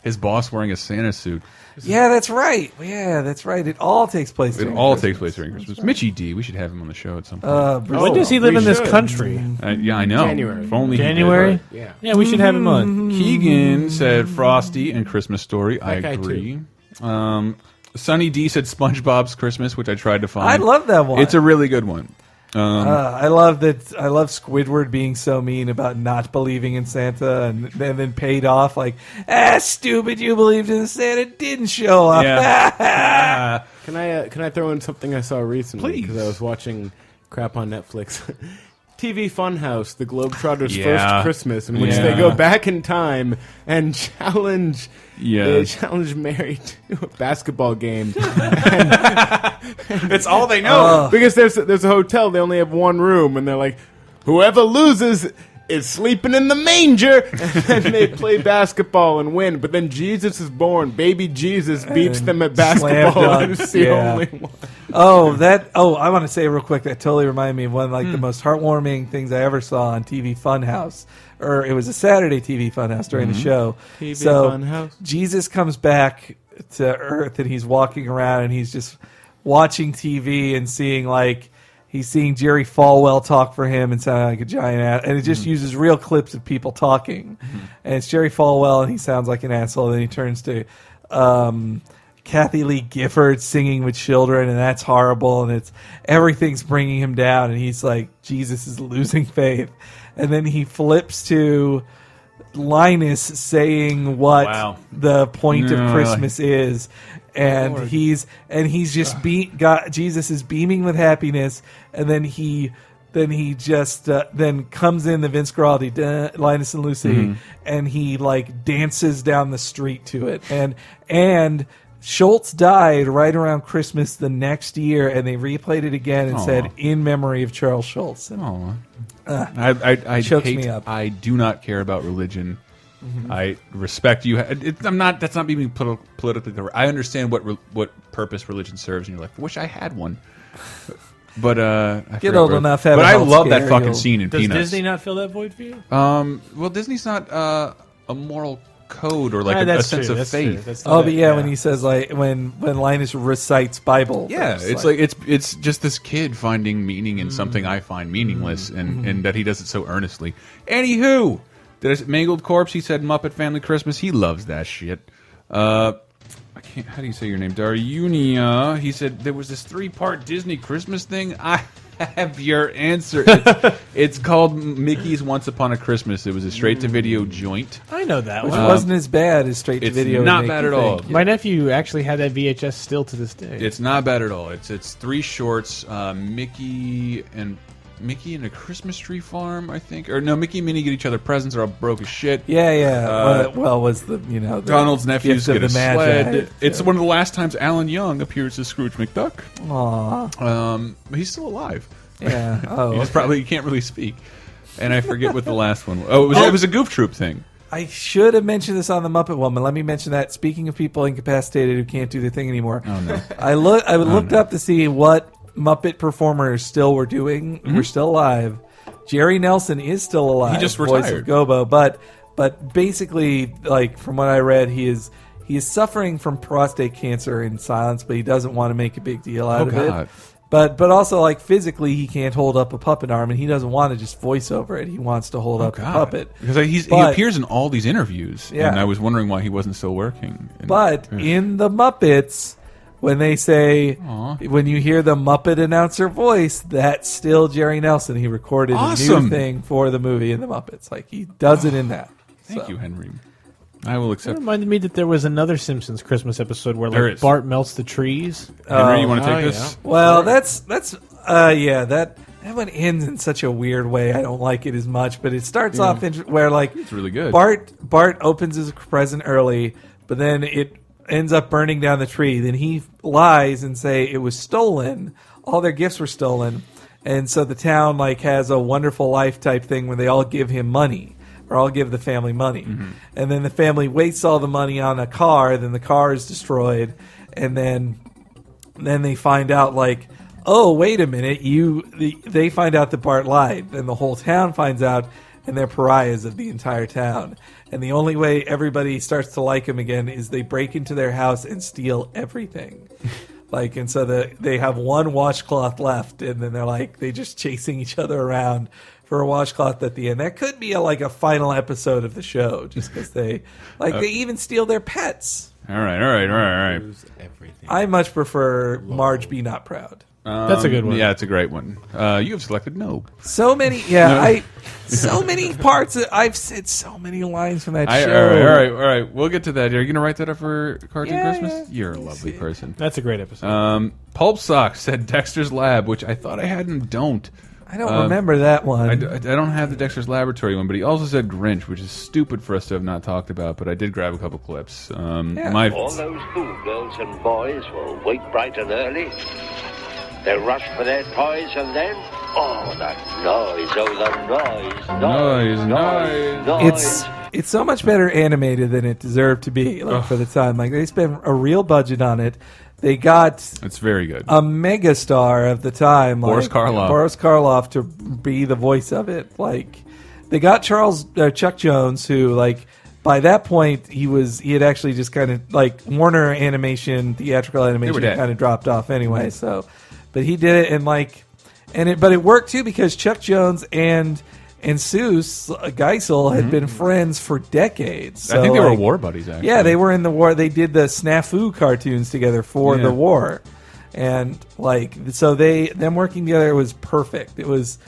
Speaker 2: his boss wearing a Santa suit.
Speaker 5: Yeah, that's right. Yeah, that's right. It all takes place during Christmas.
Speaker 2: Takes place during Christmas. Mitchie D, we should have him on the show at some point.
Speaker 4: When does he live in this country?
Speaker 2: Yeah, I know.
Speaker 3: January.
Speaker 2: If only he
Speaker 4: January?
Speaker 2: did.
Speaker 4: Yeah, we should have him on.
Speaker 2: Keegan said Frosty and Christmas Story. I
Speaker 3: guy
Speaker 2: agree. Sunny D said SpongeBob's Christmas, which I tried to find.
Speaker 5: I love that one.
Speaker 2: It's a really good one.
Speaker 5: I love that. I love Squidward being so mean about not believing in Santa, and then paid off like, stupid! You believed in Santa, didn't show up.
Speaker 2: Yeah.
Speaker 3: Can I throw in something I saw recently?
Speaker 2: Please.
Speaker 3: Because I was watching crap on Netflix. TV Funhouse, the Globetrotters'
Speaker 2: Yeah.
Speaker 3: first Christmas, in which they go back in time and challenge Mary to a basketball game.
Speaker 2: It's all they know.
Speaker 3: Because there's a hotel, they only have one room, and they're like, whoever loses is sleeping in the manger. And they play basketball and win. But then Jesus is born. Baby Jesus beats them at basketball. And it's the only one.
Speaker 5: I want to say real quick, that totally reminded me of one of the most heartwarming things I ever saw on TV Funhouse. Or it was a Saturday TV Funhouse during the show.
Speaker 3: TV
Speaker 5: so
Speaker 3: Funhouse.
Speaker 5: Jesus comes back to Earth and he's walking around and he's just watching TV and seeing he's seeing Jerry Falwell talk for him and sounding like a giant ass. And it just uses real clips of people talking. And it's Jerry Falwell and he sounds like an asshole. And then he turns to Kathy Lee Gifford singing with children, and that's horrible. And everything's bringing him down. And he's like, Jesus is losing faith. And then he flips to Linus saying what the point of Christmas is. And he's just Jesus is beaming with happiness, and then he just then comes in the Vince Guaraldi, Linus and Lucy, and he dances down the street to it, and Schultz died right around Christmas the next year, and they replayed it again and said in memory of Charles Schultz.
Speaker 2: I
Speaker 5: chokes
Speaker 2: hate,
Speaker 5: me up.
Speaker 2: I do not care about religion. I respect you. I'm not. That's not being politically correct. I understand what purpose religion serves in your life. I wish I had one. But
Speaker 5: Get old enough.
Speaker 2: But I love that fucking scene in
Speaker 4: Does
Speaker 2: Peanuts.
Speaker 4: Disney not fill that void for you?
Speaker 2: Well, Disney's not a moral code or a sense of faith.
Speaker 5: But when he says when Linus recites Bible,
Speaker 2: it's just this kid finding meaning in something I find meaningless, and that he does it so earnestly. Anywho. Mangled Corpse, he said Muppet Family Christmas. He loves that shit. I can't. How do you say your name? Darunia. He said there was this 3-part Disney Christmas thing. I have your answer. It's called Mickey's Once Upon a Christmas. It was a straight-to-video joint.
Speaker 4: I know that
Speaker 5: which
Speaker 4: one.
Speaker 5: wasn't as bad as straight-to-video.
Speaker 2: It's not bad at all.
Speaker 4: My nephew actually had that VHS still to this day.
Speaker 2: It's not bad at all. It's 3 shorts. Mickey and a Christmas tree farm, I think, or no, Mickey and Minnie get each other presents. They're all broke as shit.
Speaker 5: Was the the
Speaker 2: Donald's nephews
Speaker 5: gift
Speaker 2: get a
Speaker 5: of the Magi.
Speaker 2: sled. It's one of the last times Alan Young appears as Scrooge McDuck.
Speaker 5: Aww.
Speaker 2: He's still alive.
Speaker 5: Yeah. Oh,
Speaker 2: he can't really speak. And I forget what the last one was. It was a Goof Troop thing.
Speaker 5: I should have mentioned this on the Muppet Woman. Let me mention that. Speaking of people incapacitated who can't do their thing anymore,
Speaker 2: oh no,
Speaker 5: I looked up to see what Muppet performers still were doing. We're still alive. Jerry Nelson is still alive.
Speaker 2: He just
Speaker 5: voice
Speaker 2: retired.
Speaker 5: of Gobo, but basically, from what I read, he is suffering from prostate cancer in silence, but he doesn't want to make a big deal out of it. But also, like, physically, he can't hold up a puppet arm, and he doesn't want to just voice over it. He wants to hold up the puppet.
Speaker 2: Because he appears in all these interviews,
Speaker 5: Yeah.
Speaker 2: and I was wondering why he wasn't still working. And-
Speaker 5: But in the Muppets, when they say, when you hear the Muppet announcer voice, that's still Jerry Nelson. He recorded a new thing for the movie in the Muppets. Like, he does it in that.
Speaker 2: Thank you, Henry. I will
Speaker 4: It
Speaker 2: accept.
Speaker 4: reminded me that there was another Simpsons Christmas episode where
Speaker 2: There
Speaker 4: like
Speaker 2: is.
Speaker 4: Bart melts the trees.
Speaker 2: Henry, you want to take this?
Speaker 5: Yeah. Well, that one ends in such a weird way. I don't like it as much, but it starts off where like
Speaker 2: it's really good.
Speaker 5: Bart opens his present early, but then it ends up burning down the tree. Then he lies and say it was stolen. All their gifts were stolen, and so the town like has a wonderful life type thing where they all give him money. Or I'll give the family money. And then the family wastes all the money on a car, then the car is destroyed, and then they find out like, oh, wait a minute, they find out that Bart lied, and the whole town finds out, and they're pariahs of the entire town. And the only way everybody starts to like him again is they break into their house and steal everything. Like, and so they have one washcloth left, and then they're just chasing each other around for a washcloth at the end. That could be a final episode of the show, just because they even steal their pets.
Speaker 2: All right.
Speaker 5: I much prefer Marge Be Not Proud.
Speaker 4: That's a good one.
Speaker 2: Yeah, it's a great one. You have selected no.
Speaker 5: So many, so many parts. I've said so many lines from that show.
Speaker 2: All right. We'll get to that. Are you going to write that up for Cartoon Christmas? You're a lovely person.
Speaker 4: That's a great episode.
Speaker 2: Pulp Sock said Dexter's Lab, which I thought I had and don't.
Speaker 5: I don't remember that one.
Speaker 2: I don't have the Dexter's Laboratory one, but he also said Grinch, which is stupid for us to have not talked about, but I did grab a couple clips.
Speaker 6: All those schoolgirls and boys will wake bright and early. They'll rush for their toys and then, that noise.
Speaker 5: It's so much better animated than it deserved to be for the time. Like, they spent a real budget on it. They got
Speaker 2: it's very good
Speaker 5: a megastar of the time,
Speaker 2: Boris
Speaker 5: Karloff, to be the voice of it. Like, they got Chuck Jones, who by that point he had actually just kind of Warner Animation, theatrical animation kind of dropped off anyway. So, but he did it but it worked too because Chuck Jones and Seuss Geisel had been friends for decades. So,
Speaker 2: I think they were war buddies, actually.
Speaker 5: Yeah, they were in the war. They did the Snafu cartoons together for the war. And, so them working together was perfect. It was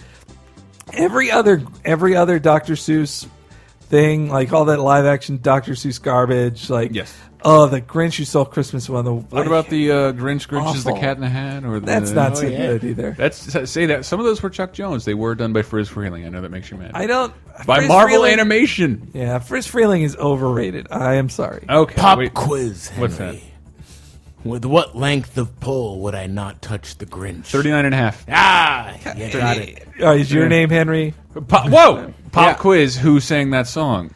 Speaker 5: every other Dr. Seuss thing, all that live-action Dr. Seuss garbage.
Speaker 2: Yes.
Speaker 5: Oh, the Grinch Who Stole Christmas one.
Speaker 2: What about the Grinch is the Cat in the Hat?
Speaker 5: That's not so good either.
Speaker 2: Say that. Some of those were Chuck Jones. They were done by Friz Freleng. I know that makes you mad.
Speaker 5: I don't.
Speaker 2: By
Speaker 5: Friz
Speaker 2: Marvel
Speaker 5: Freleng,
Speaker 2: Animation.
Speaker 5: Yeah, Friz Freleng is overrated. I am sorry.
Speaker 2: Okay.
Speaker 18: Pop quiz, Henry.
Speaker 2: What's that?
Speaker 18: With what length of pole would I not touch the Grinch?
Speaker 2: 39.5.
Speaker 18: Ah, you got it.
Speaker 5: Is your name Henry?
Speaker 2: Pop quiz. Who sang that song?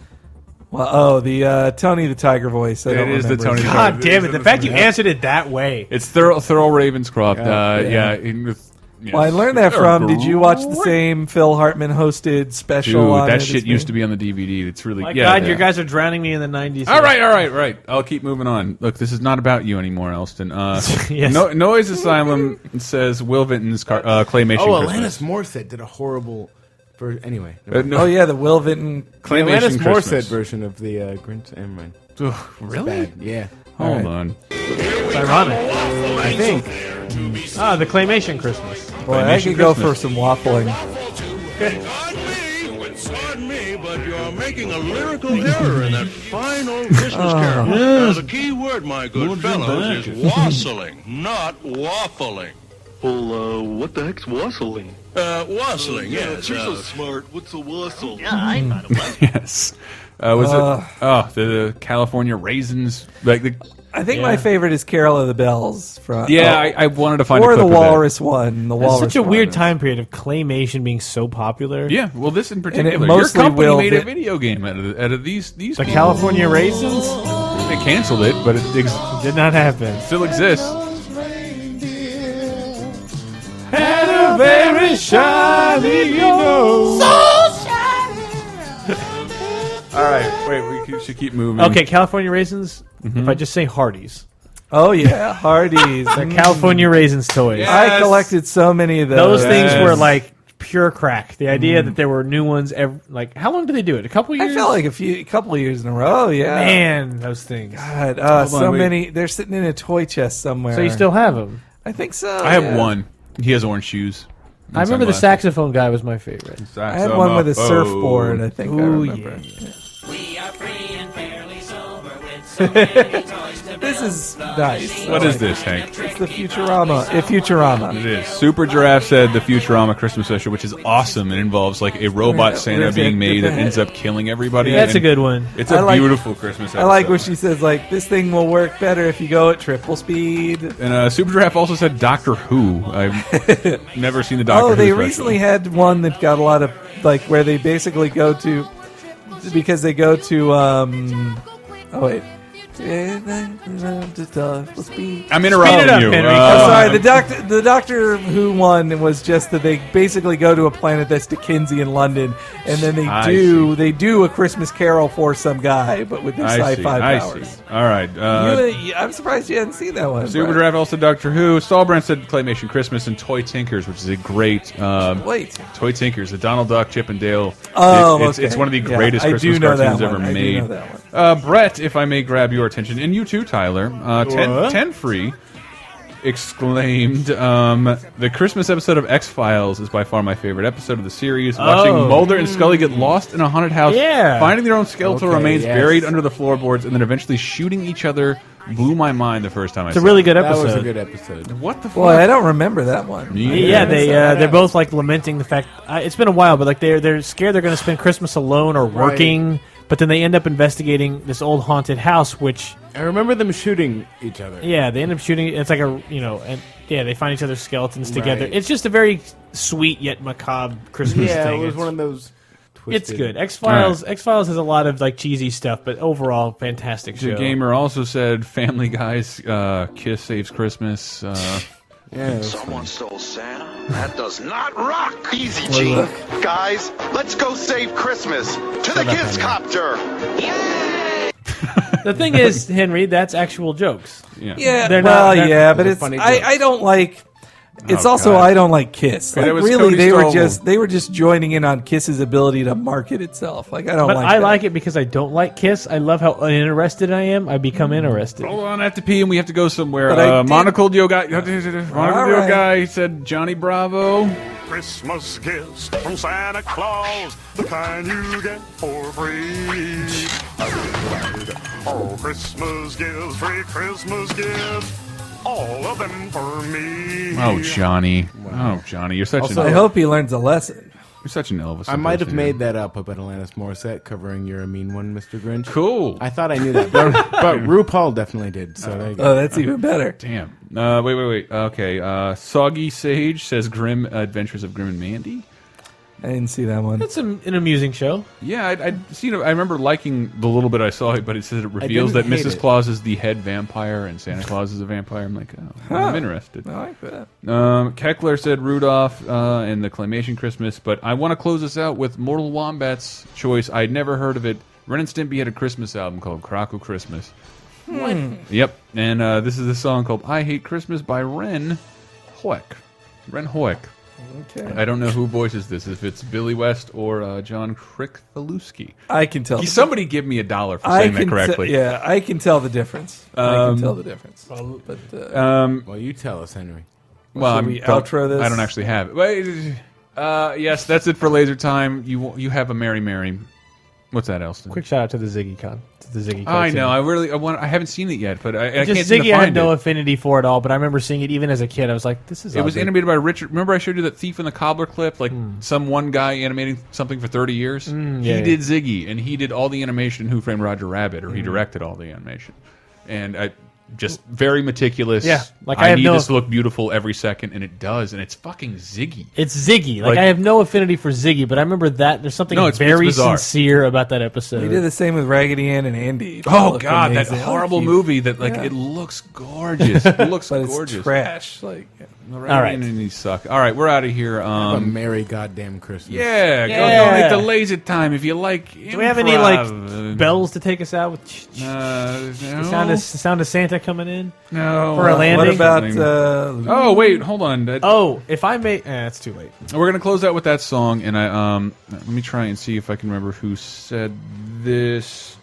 Speaker 5: Well, the Tony the Tiger voice.
Speaker 2: It is the Tony.
Speaker 4: God damn it! The fact you answered it that way.
Speaker 2: It's Thurl Ravenscroft.
Speaker 5: Well, I learned that from. Did you watch the same Phil Hartman hosted special?
Speaker 2: Dude,
Speaker 5: on
Speaker 2: that shit used to be on the DVD. It's really
Speaker 4: God, you guys are drowning me in the 90s.
Speaker 2: All right. I'll keep moving on. Look, this is not about you anymore, Elston.
Speaker 4: Yes.
Speaker 2: Noise Asylum says Will Vinton's claymation.
Speaker 3: Alanis Morissette did a horrible. Anyway.
Speaker 5: The Will Vinton
Speaker 3: Alanis Morissette version of the Grinch. Never mind.
Speaker 2: Really?
Speaker 3: Bad. Yeah.
Speaker 2: Hold on.
Speaker 4: It's ironic. I think. The claymation Christmas.
Speaker 5: Boy, I could go for some waffling.
Speaker 20: Pardon me, but you're making a lyrical error in that fine old Christmas carol. Now, the key word, my good fellows, is wassailing, not waffling.
Speaker 6: Well, what the heck's wassailing?
Speaker 20: Wassailing, yes.
Speaker 6: You're so smart. What's a wassel?
Speaker 17: Yeah, I thought it was.
Speaker 2: Yes. Was it the California Raisins?
Speaker 5: I think my favorite is Carol of the Bells.
Speaker 2: I wanted to find
Speaker 5: or
Speaker 2: a clip
Speaker 5: the
Speaker 2: of that.
Speaker 5: Walrus one. The Walrus.
Speaker 4: Such a weird time period of claymation being so popular.
Speaker 2: Yeah, well, this in particular.
Speaker 5: And it
Speaker 2: Your
Speaker 5: mostly
Speaker 2: company
Speaker 5: will
Speaker 2: made a
Speaker 5: fit-
Speaker 2: video game out of these.
Speaker 4: The
Speaker 2: people.
Speaker 4: California Raisins
Speaker 2: They canceled it, but it
Speaker 4: did not happen.
Speaker 2: still exists.
Speaker 4: Had a very shiny nose.
Speaker 2: All right, wait, we should keep moving.
Speaker 4: Okay, California Raisins. If I just say Hardee's.
Speaker 5: Oh yeah, Hardee's.
Speaker 4: The California Raisins toys.
Speaker 2: Yes.
Speaker 5: I collected so many of
Speaker 4: Those things
Speaker 2: Yes.
Speaker 4: were like pure crack. The idea that there were new ones like how long did they do it? A couple years?
Speaker 5: I felt like a couple of years in a row. Yeah,
Speaker 4: Man, those things.
Speaker 5: God,
Speaker 2: Hold
Speaker 5: so
Speaker 2: on, wait.
Speaker 5: many. They're sitting in a toy chest somewhere.
Speaker 4: So you still have them?
Speaker 5: I think so.
Speaker 2: I have
Speaker 5: yeah.
Speaker 2: one. He has orange shoes.
Speaker 4: I remember the saxophone guy was my favorite.
Speaker 5: I had one with a surfboard. I think. I
Speaker 4: Ooh,
Speaker 5: remember.
Speaker 4: yeah.
Speaker 15: We are free and fairly sober with so many toys to
Speaker 5: This is nice.
Speaker 2: What is this, Hank?
Speaker 5: It's the Futurama. Futurama.
Speaker 2: It is. Super Giraffe said the Futurama Christmas special, which is awesome. It involves like a robot Santa being made that ends up killing everybody.
Speaker 4: That's a
Speaker 2: and
Speaker 4: good one.
Speaker 2: It's a beautiful Christmas episode.
Speaker 5: I like where she says like this thing will work better if you go at triple speed.
Speaker 2: And Super Giraffe also said Doctor Who. I've never seen the Doctor Who
Speaker 5: they
Speaker 2: special.
Speaker 5: recently had one that got a lot of like where they basically go to because they go to oh wait.
Speaker 2: I'm interrupting you.
Speaker 5: I'm sorry. The Doctor Who one was just that they basically go to a planet that's Dickensian London, and then they do a Christmas Carol for some guy, but with their sci-fi powers.
Speaker 2: All right.
Speaker 5: I'm surprised you hadn't seen that one.
Speaker 2: Super Giraffe also Doctor Who. Stallbrand said Claymation Christmas and Toy Tinkers, which is a great Toy Tinkers, the Donald Duck, Chip and Dale.
Speaker 5: Oh,
Speaker 2: it's one of the greatest
Speaker 5: I
Speaker 2: Christmas
Speaker 5: do know
Speaker 2: cartoons
Speaker 5: that
Speaker 2: ever
Speaker 5: one. I do
Speaker 2: made.
Speaker 5: know that one.
Speaker 2: Brett, if I may grab your attention, and you too, Tyler. 10 free exclaimed, the Christmas episode of X-Files is by far my favorite episode of the series. Watching Mulder and Scully get lost in a haunted house, finding their own skeletal remains buried under the floorboards, and then eventually shooting each other blew my mind the first time I saw it.
Speaker 4: It's a really good episode.
Speaker 3: That was a good episode.
Speaker 2: What the fuck?
Speaker 5: Boy, I don't remember that one.
Speaker 4: Yeah, they're both like lamenting the fact it's been a while, but like they're scared they're going to spend Christmas alone or working. Right. But then they end up investigating this old haunted house, which
Speaker 3: I remember them shooting each other.
Speaker 4: Yeah, they end up shooting. It's like they find each other's skeletons together. It's just a very sweet yet macabre Christmas thing.
Speaker 3: Yeah, it was one of those.
Speaker 4: It's good. X-Files. Right. X-Files has a lot of like cheesy stuff, but overall, fantastic show.
Speaker 2: The Gamer also said, "Family Guy's Kiss Saves Christmas."
Speaker 6: Someone stole Santa? That does not rock! Easy, Gene. Guys, let's go save Christmas! To the kids' copter!
Speaker 4: The thing is, Henry, that's actual jokes.
Speaker 5: Yeah,
Speaker 4: they're
Speaker 5: but it's I don't like. It's I don't like Kiss. Like, really, they were just joining in on Kiss's ability to market itself. Like I don't.
Speaker 4: But
Speaker 5: like
Speaker 4: I
Speaker 5: that.
Speaker 4: like it because I don't like Kiss. I love how uninterested I am. I become interested.
Speaker 2: Hold on, I have to pee and we have to go somewhere. Monocled Yo guy said Johnny Bravo.
Speaker 21: Christmas gifts from Santa Claus, the kind you get for free. Oh, Christmas gifts, free Christmas gifts. All of them for me.
Speaker 2: Oh, Johnny. Wow. Oh, Johnny. You're such
Speaker 5: I hope he learns a lesson.
Speaker 2: You're such an Elvis.
Speaker 3: I might have made that up at Alanis Morissette covering You're a Mean One, Mr. Grinch.
Speaker 2: Cool.
Speaker 3: I thought I knew that. But RuPaul definitely did. So there you go.
Speaker 5: Oh, that's even better.
Speaker 2: Damn. Wait. Okay. Soggy Sage says Grim Adventures of Grim and Mandy.
Speaker 5: I didn't see that one.
Speaker 4: It's an amusing show.
Speaker 2: Yeah, I'd seen it. I remember liking the little bit I saw it, but it says it reveals that Mrs. Claus is the head vampire and Santa Claus is a vampire. I'm like, I'm interested.
Speaker 5: I like that.
Speaker 2: Keckler said Rudolph and the Claymation Christmas, but I want to close this out with Mortal Wombat's choice. I'd never heard of it. Ren and Stimpy had a Christmas album called Croco Christmas.
Speaker 4: What?
Speaker 2: Yep, and this is a song called I Hate Christmas by Ren Hoek. Ren Hoek.
Speaker 5: Okay.
Speaker 2: I don't know who voices this, if it's Billy West or John Krichalewski.
Speaker 5: I can tell.
Speaker 2: Somebody give me $1 for saying that correctly.
Speaker 5: Yeah, I can tell the difference. I can tell the difference.
Speaker 3: Well, you tell us, Henry.
Speaker 2: Well,
Speaker 5: should we outro this?
Speaker 2: I don't actually have it. Yes, that's it for Laser Time. You have a Mary Mary. What's that, Elston?
Speaker 4: Quick shout out to the Ziggy Con.
Speaker 2: I know. I haven't seen it yet, but I can't
Speaker 4: Just
Speaker 2: seem to
Speaker 4: Ziggy, I
Speaker 2: find
Speaker 4: had no
Speaker 2: it.
Speaker 4: affinity for it all, but I remember seeing it even as a kid. I was like, this is
Speaker 2: It was
Speaker 4: ugly.
Speaker 2: animated by Richard. Remember I showed you that Thief and the Cobbler clip? Like some one guy animating something for 30 years? He did Ziggy, and he did all the animation in Who Framed Roger Rabbit, or he directed all the animation. And I just very meticulous.
Speaker 4: Yeah, like
Speaker 2: I need this to look beautiful every second, and it does, and it's fucking Ziggy.
Speaker 4: It's Ziggy. Like I have no affinity for Ziggy, but I remember that there's something very sincere about that episode.
Speaker 5: We did the same with Raggedy Ann and Andy.
Speaker 2: Oh God, that horrible movie that it looks gorgeous. It looks
Speaker 5: but
Speaker 2: gorgeous.
Speaker 5: It's trash. Like
Speaker 2: All right. And you suck. All right, we're out of here.
Speaker 3: Have a merry goddamn Christmas.
Speaker 2: Yeah, go donate to Laser Time if you like.
Speaker 4: Do we have any bells to take us out with?
Speaker 2: No.
Speaker 4: The sound of Santa coming in.
Speaker 2: No.
Speaker 4: For a landing.
Speaker 5: What about?
Speaker 2: Oh wait, hold on.
Speaker 4: If I may, it's too late.
Speaker 2: We're gonna close out with that song, and let me try and see if I can remember who said this.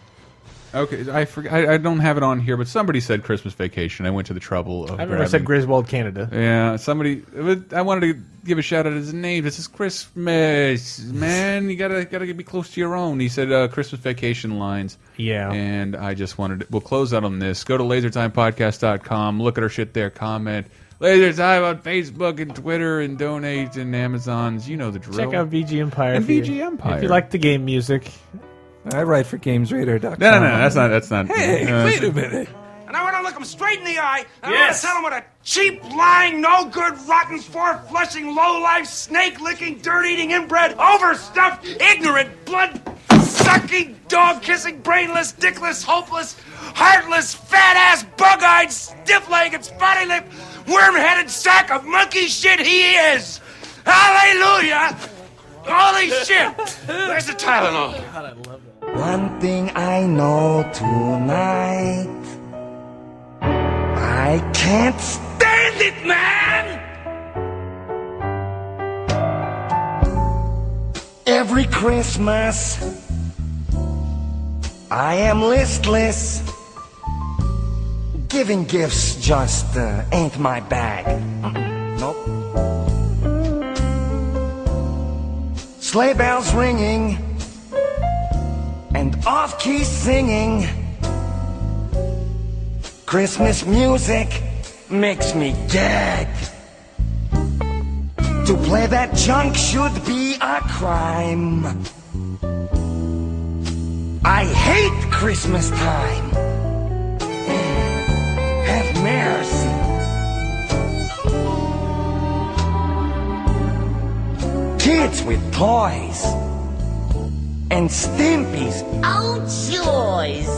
Speaker 2: Okay, I forget. I don't have it on here, but somebody said Christmas Vacation. I went to the trouble of.
Speaker 4: I remember I said Griswold, Canada.
Speaker 2: Yeah, somebody. I wanted to give a shout out to his name. This is Christmas, man. You gotta be close to your own. He said Christmas Vacation lines.
Speaker 4: Yeah,
Speaker 2: and I just wanted. We'll close out on this. Go to lasertimepodcast.com. Look at our shit there. Comment. Laser Time on Facebook and Twitter and donate and Amazon's. You know the drill.
Speaker 4: Check out VG Empire.
Speaker 2: And VG Empire.
Speaker 4: If you like the game music.
Speaker 5: I write for GamesRadar.com.
Speaker 2: No, that's not.
Speaker 5: Hey, wait a minute.
Speaker 14: And I want to look him straight in the eye, and I want to tell him what a cheap, lying, no-good, rotten, four-flushing, low-life, snake-licking, dirt-eating, inbred, overstuffed, ignorant, blood-sucking, dog-kissing, brainless, dickless, hopeless, heartless, fat-ass, bug-eyed, stiff-legged, spotty-lipped, worm-headed sack of monkey shit he is! Hallelujah! Holy shit! Where's the Tylenol? God, I love that.
Speaker 8: One thing I know tonight, I can't stand it, man! Every Christmas, I am listless. Giving gifts just ain't my bag. Nope. Sleigh bells ringing and off-key singing. Christmas music makes me gag. To play that junk should be a crime. I hate Christmas time. Have mercy. Kids with toys and Stimpy's old joys.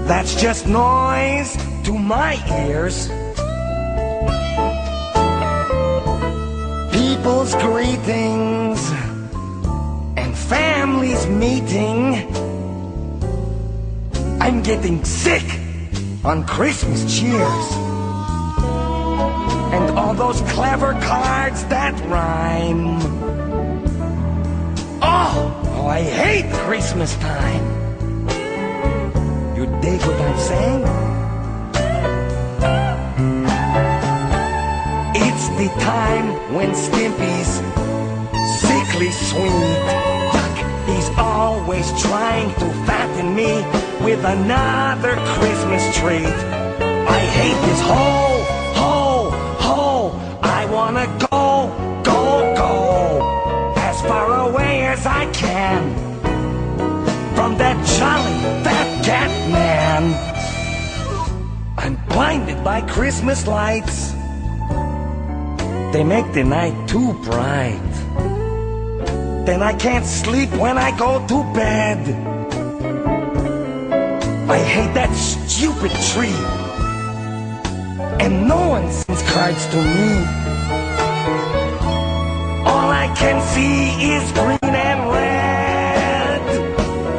Speaker 8: That's just noise to my ears. People's greetings and families meeting. I'm getting sick on Christmas cheers. And all those clever cards that rhyme. Oh, I hate Christmas time. You dig what I'm saying? It's the time when Stimpy's sickly sweet. He's always trying to fatten me with another Christmas treat. I hate this ho. I wanna go as far away as I can from that jolly fat cat man. I'm blinded by Christmas lights. They make the night too bright. Then I can't sleep when I go to bed. I hate that stupid tree. And no one sends cards to me. All I can see is green and red.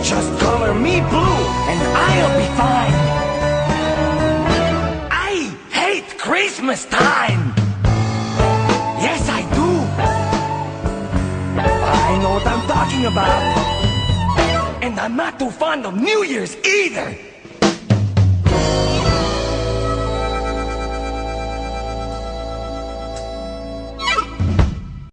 Speaker 8: Just color me blue and I'll be fine. I hate Christmas time. Yes, I do. I know what I'm talking about. And I'm not too fond of New Year's either.